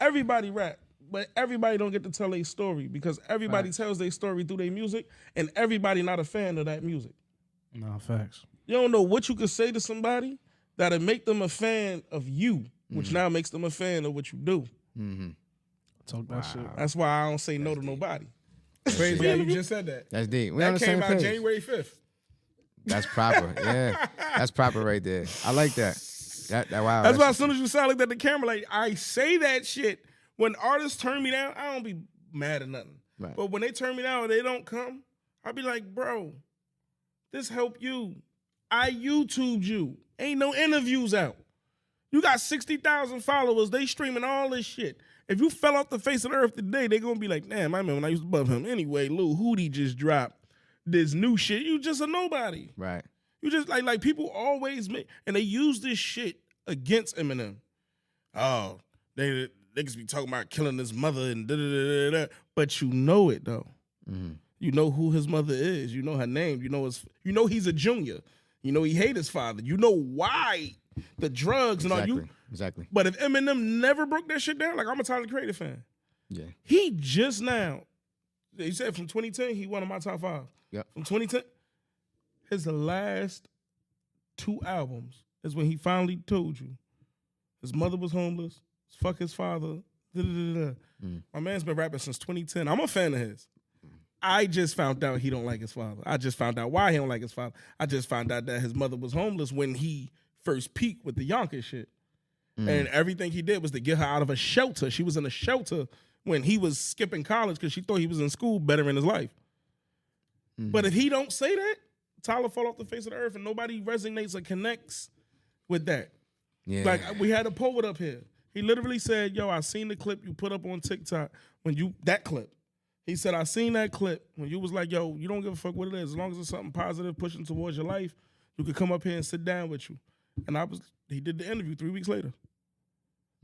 everybody rap. But everybody don't get to tell their story because everybody tells their story through their music and everybody not a fan of that music. Nah, facts. You don't know what you could say to somebody that'll make them a fan of you, which now makes them a fan of what you do. Talk that shit. That's why I don't say no to nobody. Crazy how you just said that. That's deep. We on That the came same out page. January 5th. That's proper. Yeah, that's proper right there. I like that. That wow. That's why as soon as you sound like that, the camera, like I say that shit. When artists turn me down, I don't be mad or nothing. Right. But when they turn me down or they don't come, I be like, bro, this helped you. I YouTubed you. Ain't no interviews out. You got 60,000 followers. They streaming all this shit. If you fell off the face of the earth today, they gonna be like, damn, I remember when I used to bump him. Anyway, Lil Hootie just dropped this new shit. You just a nobody. Right. You just like people always make, and they use this shit against Eminem. Oh, they niggas be talking about killing his mother and da da da da. But you know it though. You know who his mother is. You know her name. You know he's a junior. You know he hate his father. You know why the drugs and all you. Exactly. But if Eminem never broke that shit down, like I'm a Tyler the Creator fan. Yeah. He just now, he said from 2010, he one of my top 5. Yep. From 2010, his last 2 albums is when he finally told you his mother was homeless, fuck his father. Da, da, da, da. My man's been rapping since 2010. I'm a fan of his. I just found out he don't like his father. I just found out why he don't like his father. I just found out that his mother was homeless when he first peaked with the Yonkers shit. And everything he did was to get her out of a shelter. She was in a shelter when he was skipping college because she thought he was in school bettering his life. But if he don't say that, Tyler fall off the face of the earth and nobody resonates or connects with that. Yeah. Like we had a poet up here. He literally said, yo, I seen the clip you put up on TikTok that clip. He said, I seen that clip when you was like, yo, you don't give a fuck what it is. As long as it's something positive pushing towards your life, you could come up here and sit down with you. And he did the interview 3 weeks later.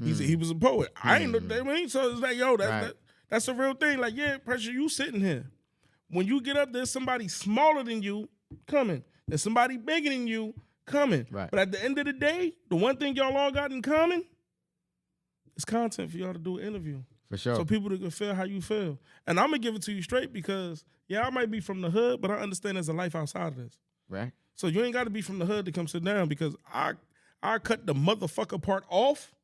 He was a poet. I ain't know that. So it's like, yo, Right. That's a real thing. Like, yeah, Pressure, you sitting here. When you get up, there's somebody smaller than you coming. There's somebody bigger than you coming. Right. But at the end of the day, the one thing y'all all got in common is content for y'all to do an interview. For sure. So people that can feel how you feel. And I'm going to give it to you straight because, yeah, I might be from the hood, but I understand there's a life outside of this. Right. So you ain't got to be from the hood to come sit down because I cut the motherfucker part off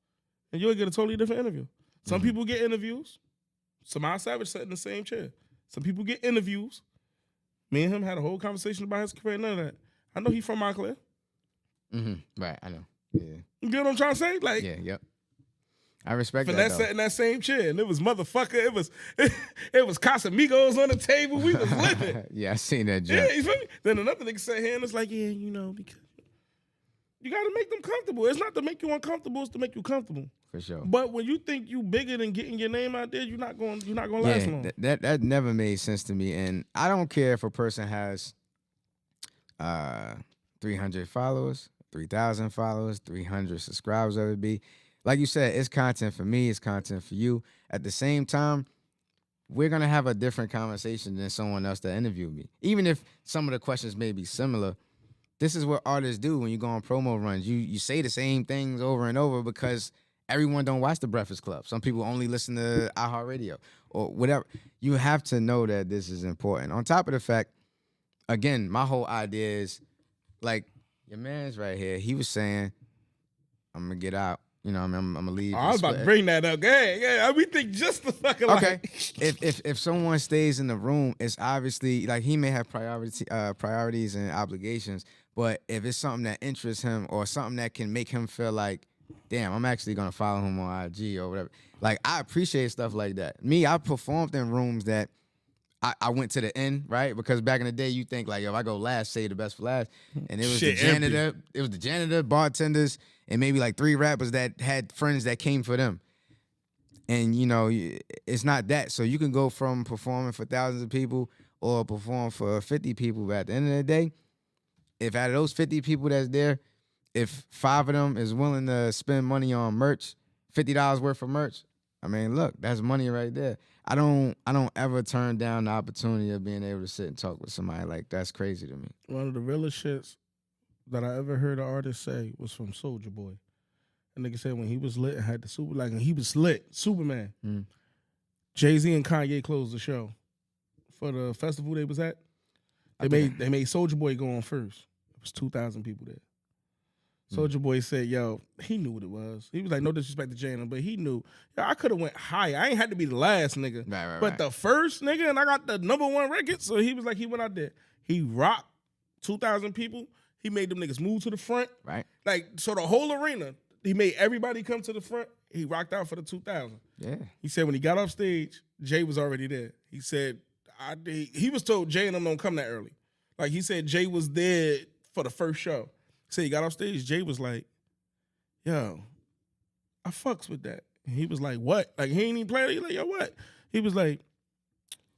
and you'll get a totally different interview. Some people get interviews. Samaj Savage sat in the same chair. Some people get interviews. Me and him had a whole conversation about his career, none of that. I know he from Montclair. Right, I know. Yeah. You get what I'm trying to say? Like, Yeah, yep. I respect but that, that though. sat in that same chair, and it was motherfucker. It was Casamigos on the table. We was living. Yeah, I seen that Yeah, joke. you feel me? Then another nigga sat here and it's like, yeah, because you got to make them comfortable. It's not to make you uncomfortable; it's to make you comfortable. For sure. But when you think you bigger than getting your name out there, you're not going to last long. That never made sense to me. And I don't care if a person has 300 followers, 3,000 followers, 300 subscribers, whatever it be. Like you said, it's content for me, it's content for you. At the same time, we're going to have a different conversation than someone else that interviewed me. Even if some of the questions may be similar, this is what artists do when you go on promo runs. You say the same things over and over because everyone don't watch The Breakfast Club. Some people only listen to iHeartRadio or whatever. You have to know that this is important. On top of the fact, again, my whole idea is, like, your man's right here. He was saying, I'm going to get out. You know, I'm going to leave. I was about to bring that up. Yeah, we think just the fucking okay. like. If someone stays in the room, it's obviously, like, he may have priorities and obligations, but if it's something that interests him or something that can make him feel like, damn, I'm actually going to follow him on IG or whatever. Like, I appreciate stuff like that. Me, I performed in rooms that I went to the end, right? Because back in the day, you think, like, if I go last, say the best for last. And it was the janitor. It was the janitor, bartenders, and maybe like 3 rappers that had friends that came for them. And, you know, it's not that. So you can go from performing for thousands of people or perform for 50 people. But at the end of the day, if out of those 50 people that's there, if 5 of them is willing to spend money on merch, $50 worth of merch, I mean, look, that's money right there. I don't ever turn down the opportunity of being able to sit and talk with somebody. Like, that's crazy to me. One of the realest shits that I ever heard an artist say was from Soulja Boy. And nigga said when he was lit and had the super, like, when he was lit, Superman, Jay-Z and Kanye closed the show for the festival they was at. They made Soulja Boy go on first. It was 2,000 people there. Soulja Boy said, yo, he knew what it was. He was like, no disrespect to Jalen, but he knew. Yo, I could have went higher. I ain't had to be the last nigga. But the first nigga, and I got the #1 record, so he was like, he went out there. He rocked 2,000 people. He made them niggas move to the front. Right. Like, so the whole arena, he made everybody come to the front. He rocked out for the 2,000. Yeah. He said when he got off stage, Jay was already there. He said, he was told Jay and them don't come that early. Like, he said Jay was there for the first show. So he got off stage, Jay was like, yo, I fucks with that. And he was like, what? Like, he ain't even playing. He like, yo, what? He was like,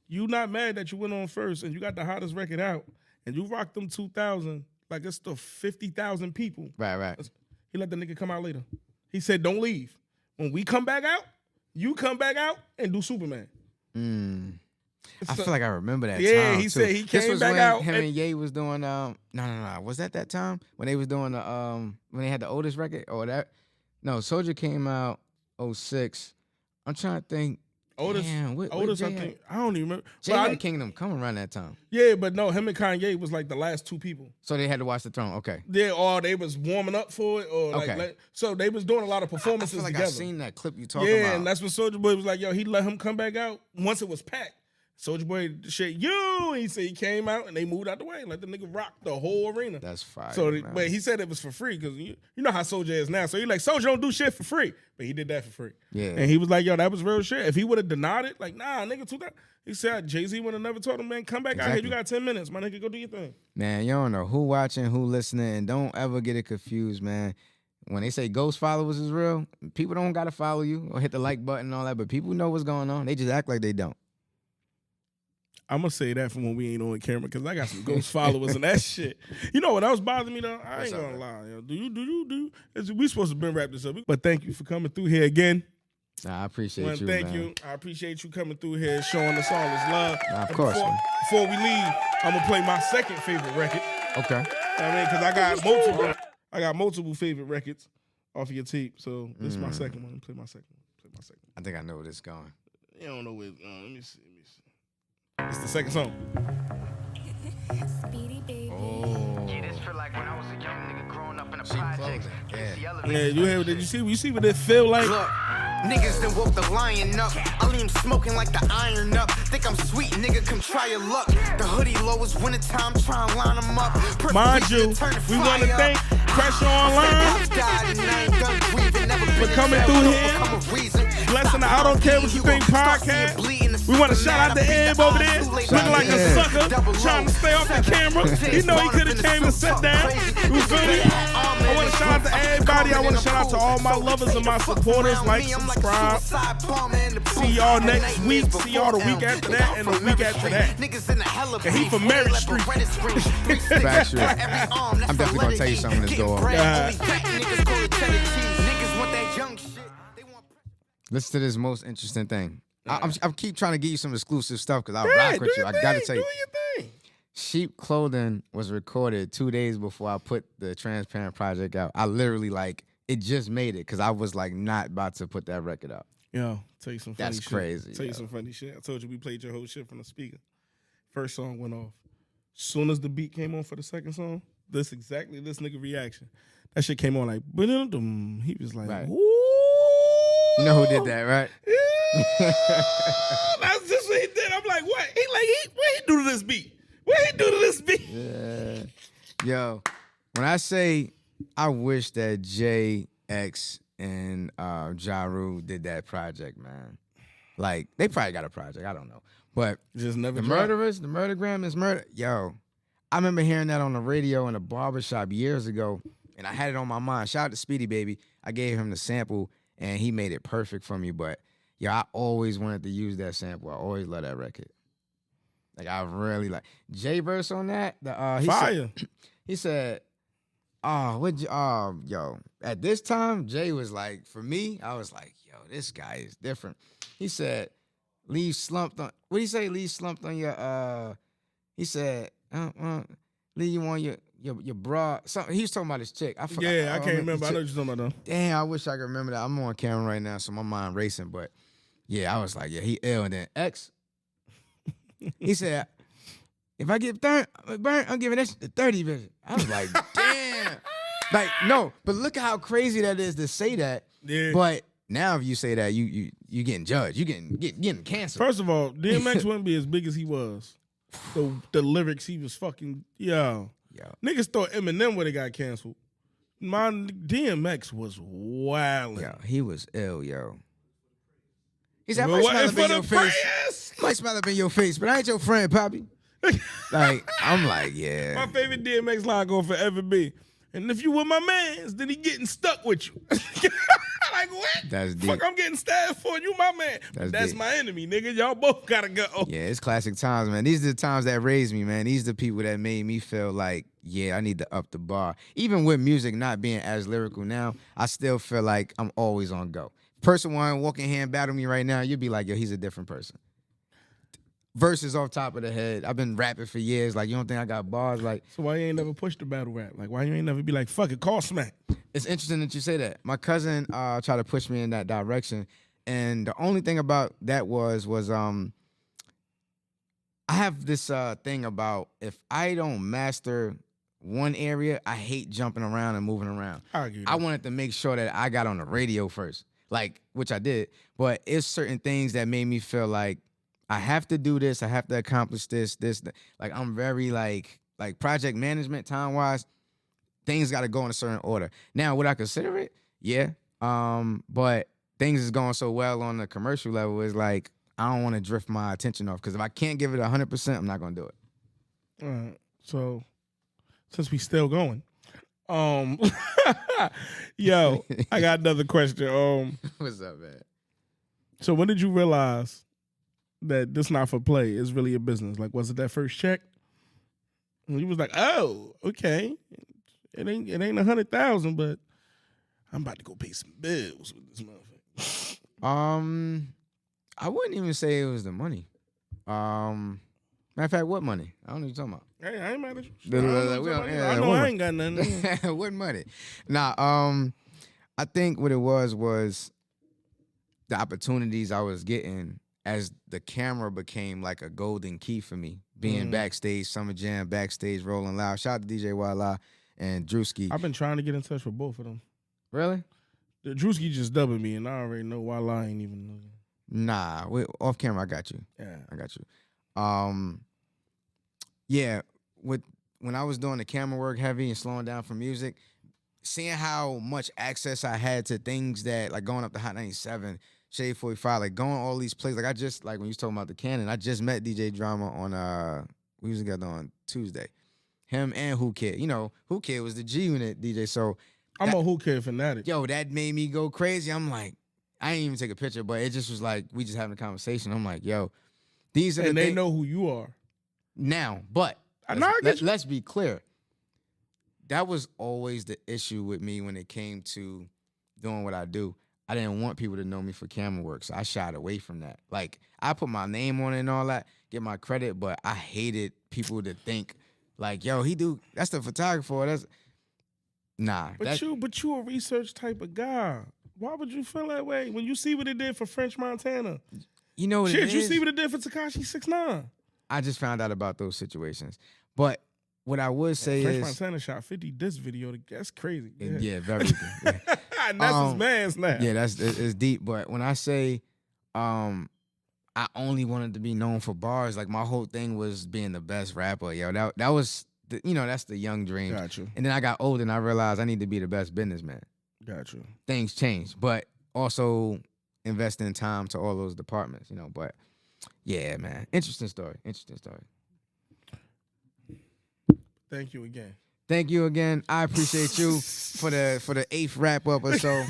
you not mad that you went on first and you got the hottest record out and you rocked them 2,000 like it's the 50,000 people. Right. He let the nigga come out later. He said, don't leave. When we come back out, you come back out and do Superman. I feel like I remember that yeah, time, he said he this came was back when out. him and Ye was doing no. Was that time when they was doing the when they had the Otis record or that? No, Soulja came out 06. I'm trying to think. Otis, Otis, I think. I don't even remember. Jay had Kingdom come around that time. Yeah, but no, him and Kanye was like the last 2 people. So they had to watch the throne. Okay. Yeah, or they was warming up for it, or like so they was doing a lot of performances I feel like together. I seen that clip you talking about. Yeah, and that's when Soulja Boy was like, yo, he let him come back out once it was packed. Soulja Boy shit, he said he came out and they moved out the way and let the nigga rock the whole arena. That's fire. So, but he said it was for free because you know how Soulja is now. So he like, Soulja don't do shit for free, but he did that for free. Yeah, and he was like, yo, that was real shit. If he would have denied it, like, nah, nigga, he said Jay-Z would have never told him, man, come back out here. You got 10 minutes, my nigga, go do your thing. Man, you don't know who watching, who listening, and don't ever get it confused, man. When they say ghost followers is real, people don't gotta follow you or hit the like button and all that, but people know what's going on. They just act like they don't. I'm going to say that from when we ain't on camera because I got some ghost followers and that shit. You know what else bothers me, though? I ain't going to lie. Yo. Do you? We supposed to been wrap this up. But thank you for coming through here again. Nah, I appreciate Well, you, thank man. you. I appreciate you coming through here, showing us all this love. Nah, of And course, Before, man. before we leave, I'm gonna play my second favorite record. Okay. I mean, because I got multiple. I got multiple favorite records off of your tape. So this is my second one. Play my second one. Play my second one. I think I know where this is going. You don't know where it's going. Let me see. It's the second song. Yeah, this feel like when I was a young nigga growing up in a project. Yeah, did you see? You see what it feel like? Look, niggas done woke the lion up. I leave him smoking like the iron up. Think I'm sweet, nigga, come try your luck. The hoodie low is wintertime, try and line them up. Perfect Mind week you, to turn the we want to fire thank up. Pressure Online for coming through here. Blessing the I Don't Care What You Think podcast. We want to shout out to Eb over there, looking like a sucker, trying to stay off the camera. He know he could have came and sat down. You feel me? I want to shout out to everybody. I want to shout out to all my lovers and my supporters. Like, subscribe. See y'all next week. See y'all the week after that and the week after that. And he from Merritt Street. Factual. I'm definitely gonna tell you something when this go off. Listen to this most interesting thing. I keep trying to give you some exclusive stuff because I rock with you. I gotta tell you. Do your thing. Sheep Clothing was recorded 2 days before I put the Transparent project out. I literally it just made it because I was not about to put that record out. Yo, tell you some funny That's shit. crazy, Tell you yo. some funny shit. I told you we played your whole shit from the speaker. First song went off. Soon as the beat came on for the second song, this nigga reaction. That shit came on like, ba-dum-dum. He was like, Right. ooh. You know who did that, right? Yeah. That's just what he did. I'm like, what? What he do to this beat? What he do to this beat? Yeah. Yo, when I say I wish that JX and Ja Rule did that project, man. They probably got a project. I don't know. But Just never the dropped. murderers, the murdergram is murder. Yo, I remember hearing that on the radio in a barbershop years ago, and I had it on my mind. Shout out to Speedy Baby. I gave him the sample, and he made it perfect for me. But, yo, I always wanted to use that sample. I always love that record. I really like J verse on that. Fire. He said, yo, at this time, Jay was for me, I was like, yo, this guy is different. He said, leave slumped on, what did he say? Leave slumped on your, he said, leave you on your bra. Something. He was talking about his chick. I forgot. Yeah, I can't remember. I know what you're talking about, though. Damn, I wish I could remember that. I'm on camera right now, so my mind racing. But, yeah, I was like, yeah, he ill. And then X, he said, if I get burnt, I'm giving this the 30 vision. I was like, damn. No, but look at how crazy that is to say that. Yeah. But now if you say that, you getting judged. You getting canceled. First of all, DMX wouldn't be as big as he was. The lyrics he was fucking, yo. Niggas thought Eminem would have got canceled. My DMX was wildin'. Yo, he was ill, yo. He said, I Well, might smile what up in for your the face. prayers? Might smile up in your face, but I ain't your friend, Poppy. I'm like, yeah. My favorite DMX line gonna forever be, and if you were my mans, then he getting stuck with you. Like, what? That's deep. Fuck, I'm getting stabbed for you, my man. That's deep. my enemy, nigga. Y'all both gotta go. Yeah, it's classic times, man. These are the times that raised me, man. These are the people that made me feel like, yeah, I need to up the bar. Even with music not being as lyrical now, I still feel like I'm always on go. Person one walking here and battle me right now, you'd be like, yo, he's a different person. Verses off top of the head. I've been rapping for years. You don't think I got bars? So why you ain't never pushed the battle rap? Why you ain't never be like, fuck it, call Smack? It's interesting that you say that. My cousin tried to push me in that direction, and the only thing about that was I have this thing about if I don't master one area, I hate jumping around and moving around. I wanted to make sure that I got on the radio first, which I did. But it's certain things that made me feel like I have to do this. I have to accomplish this. I'm very project management time-wise. Things got to go in a certain order. Now, would I consider it? Yeah. But things is going so well on the commercial level is I don't want to drift my attention off because if I can't give it 100%, I'm not going to do it. All right. So since we still going, yo, I got another question. What's up, man? So when did you realize that this not for play? It's really a business. Was it that first check? And you was like, oh, okay. It ain't 100,000, but I'm about to go pay some bills with this motherfucker. I wouldn't even say it was the money. Matter of fact, what money? I don't know what you're talking about. Hey, I ain't mad at you. I know I ain't got nothing. What money? Nah, I think what it was the opportunities I was getting as the camera became like a golden key for me. Being backstage, Summer Jam, backstage, Rolling Loud. Shout out to DJ Wala and Drewski. I've been trying to get in touch with both of them. Really? The Drewski just dubbing me, and I already know why I ain't even know. Nah, off camera, I got you. Yeah. I got you. Yeah, when I was doing the camera work heavy and slowing down for music, seeing how much access I had to things that, like going up to Hot 97, Shade 45, like going all these places. Like I just, like when you was talking about the Canon, I just met DJ Drama on, we was together on Tuesday. Him and Who Kid. You know, Who Kid was the G Unit DJ, so. I'm a Who Kid fanatic. Yo, that made me go crazy. I'm like, I ain't even take a picture, but it just was like, we just having a conversation. I'm like, yo, these are and the they know who you are. Now, but let's be clear. That was always the issue with me when it came to doing what I do. I didn't want people to know me for camera work, so I shied away from that. Like, I put my name on it and all that, get my credit, but I hated people to think, like, yo, that's the photographer. That's nah. But you a research type of guy. Why would you feel that way when you see what it did for French Montana? You know what it is? You see what it did for Tekashi 6ix9ine. I just found out about those situations. But what I would say French is Montana shot 50 disc video. That's crazy. Yeah, very good. Yeah. And that's his man's now. Yeah, it's deep. But when I say I only wanted to be known for bars, like my whole thing was being the best rapper. Yo, that was that's the young dream. Got you. And then I got older and I realized I need to be the best businessman. Got you. Things changed, but also investing time to all those departments, but yeah, man. Interesting story. Thank you again. Thank you again. I appreciate you for the 8th wrap up or so.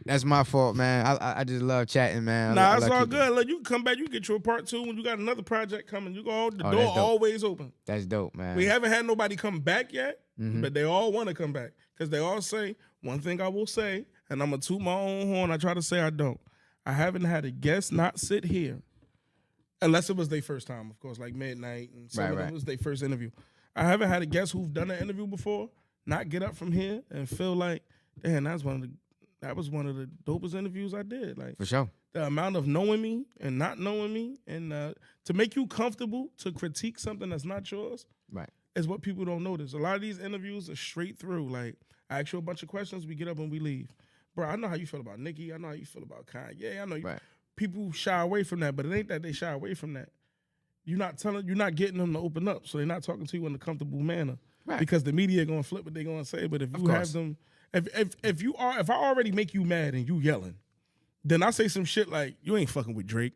That's my fault, man. I just love chatting, man. Nah, it's all good. Look, you can come back. You can get you a part 2 when you got another project coming. The door always open. That's dope, man. We haven't had nobody come back yet, but they all want to come back because they all say one thing I will say, and I'm gonna toot my own horn. I try to say I don't. I haven't had a guest not sit here, unless it was their first time, of course, like Midnight and some of them was their first interview. I haven't had a guest who've done an interview before not get up from here and feel like, damn, that was one of the dopest interviews I did. Like, for sure. The amount of knowing me and not knowing me and to make you comfortable to critique something that's not yours, right, is what people don't notice. A lot of these interviews are straight through. Like, I ask you a bunch of questions, we get up and we leave. Bro, I know how you feel about Nicki. I know how you feel about Kanye. I know people shy away from that, but it ain't that they shy away from that. You're not getting them to open up, so they're not talking to you in a comfortable manner. Right. Because the media gonna flip what they're gonna say. But if you have them, if I already make you mad and you yelling, then I say some shit like, you ain't fucking with Drake.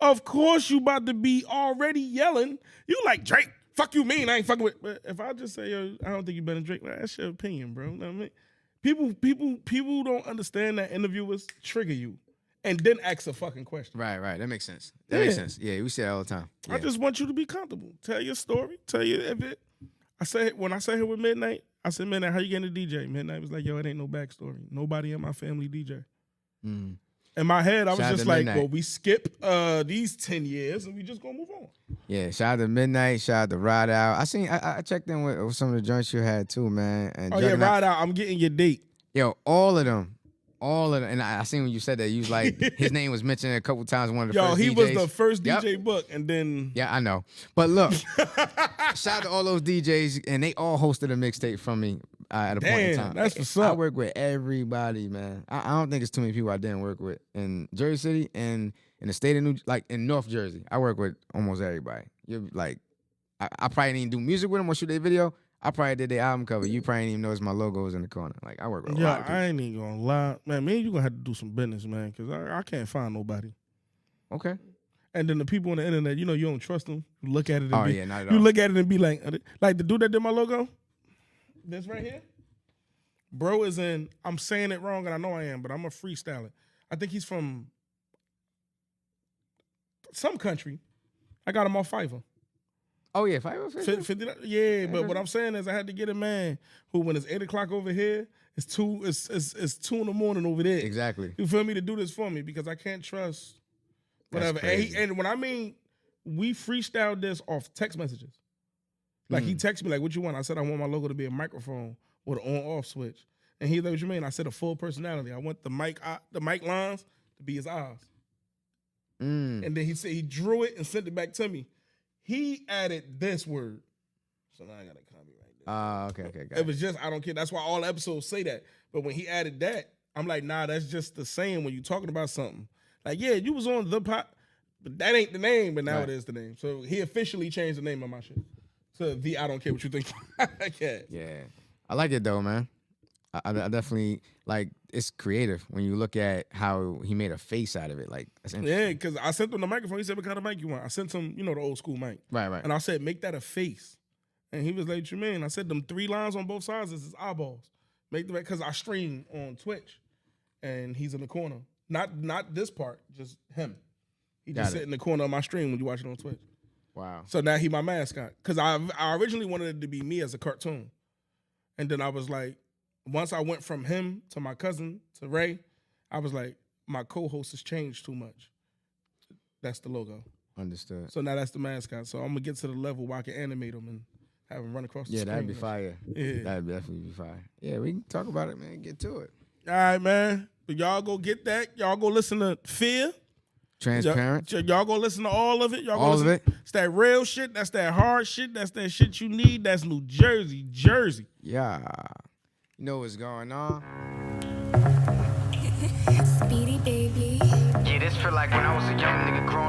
Of course you about to be already yelling. You like Drake. Fuck you mean I ain't fucking with. But if I just say, yo, I don't think you better than Drake, that's your opinion, bro. You know what I mean? People don't understand that interviewers trigger you and then ask a fucking question. Right. That makes sense. That makes sense. Yeah, we say that all the time. Yeah. I just want you to be comfortable. Tell your story. Tell you if it. When I sat here with Midnight, I said, Midnight, how you getting a DJ? Midnight was like, yo, it ain't no backstory. Nobody in my family DJ. Mm. In my head, I was just like, Midnight. Well, we skip these 10 years and we just gonna move on. Yeah, shout out to Midnight, shout out to Ride Out. I checked in with some of the joints you had too, man. And Ride Out, I'm getting your date. Yo, all of them. And I seen when you said that, you was like, his name was mentioned a couple times. One of the first DJs. Yo, he was the first DJ book, and then... Yeah, I know. But look, shout out to all those DJs, and they all hosted a mixtape from me at a point in time. That's what's up. I work with everybody, man. I don't think it's too many people I didn't work with. In Jersey City and in the state of in North Jersey, I work with almost everybody. You're like, I probably didn't do music with them or shoot their video. I probably did the album cover. You probably didn't even notice my logo was in the corner. Like, I work with a lot of people. I ain't even gonna lie. Man, me and you gonna have to do some business, man, because I can't find nobody. Okay. And then the people on the internet, you don't trust them. You look at it and not at all. You look at it and be like the dude that did my logo, this right here, bro is in, I'm saying it wrong and I know I am, but I'm a freestyler. I think he's from some country. I got him off Fiverr. Oh yeah, fire official. 50, yeah, but what I'm saying is I had to get a man who, when it's 8 o'clock over here, it's 2 in the morning over there. Exactly. You feel me, to do this for me, because I can't trust whatever. And when I mean, we freestyled this off text messages. Like he texted me like, "What you want?" I said, "I want my logo to be a microphone with an on-off switch." And he's like, "What you mean?" I said, "A full personality. I want the mic lines to be his eyes." And then he said he drew it and sent it back to me. He added this word, so now I got a copy right there. Okay. It was just, I don't care. That's why all episodes say that. But when he added that, I'm like, nah, that's just the saying when you're talking about something. Like, yeah, you was on the pot, but that ain't the name. But now it is the name. So he officially changed the name of my shit to the I don't care what you think. Yeah, I like it though, man. I definitely like. It's creative when you look at how he made a face out of it. Like, that's interesting. Yeah, because I sent him the microphone. He said, "What kind of mic you want?" I sent him, the old school mic. Right. And I said, "Make that a face." And he was like, "What you mean?" I said, "Them 3 lines on both sides is his eyeballs. Make the because I stream on Twitch, and he's in the corner. Not this part, just him. He just sit in the corner of my stream when you watch it on Twitch. Wow. So now he my mascot. Because I originally wanted it to be me as a cartoon, and then I was like, once I went from him to my cousin to Ray, I was like, my co-host has changed too much. That's the logo. Understood. So now that's the mascot. So I'm gonna get to the level where I can animate him and have him run across the screen. Yeah, that'd be fire. Yeah. That'd definitely be fire. Yeah, we can talk about it, man. Get to it. All right, man. But y'all go get that. Y'all go listen to Fear. Transparent. Y'all go listen to all of it. Y'all all go listen. of it. It's that real shit. That's that hard shit. That's that shit you need. That's New Jersey. Yeah. You know what's going on? Yeah, this feel like when I was a young nigga growing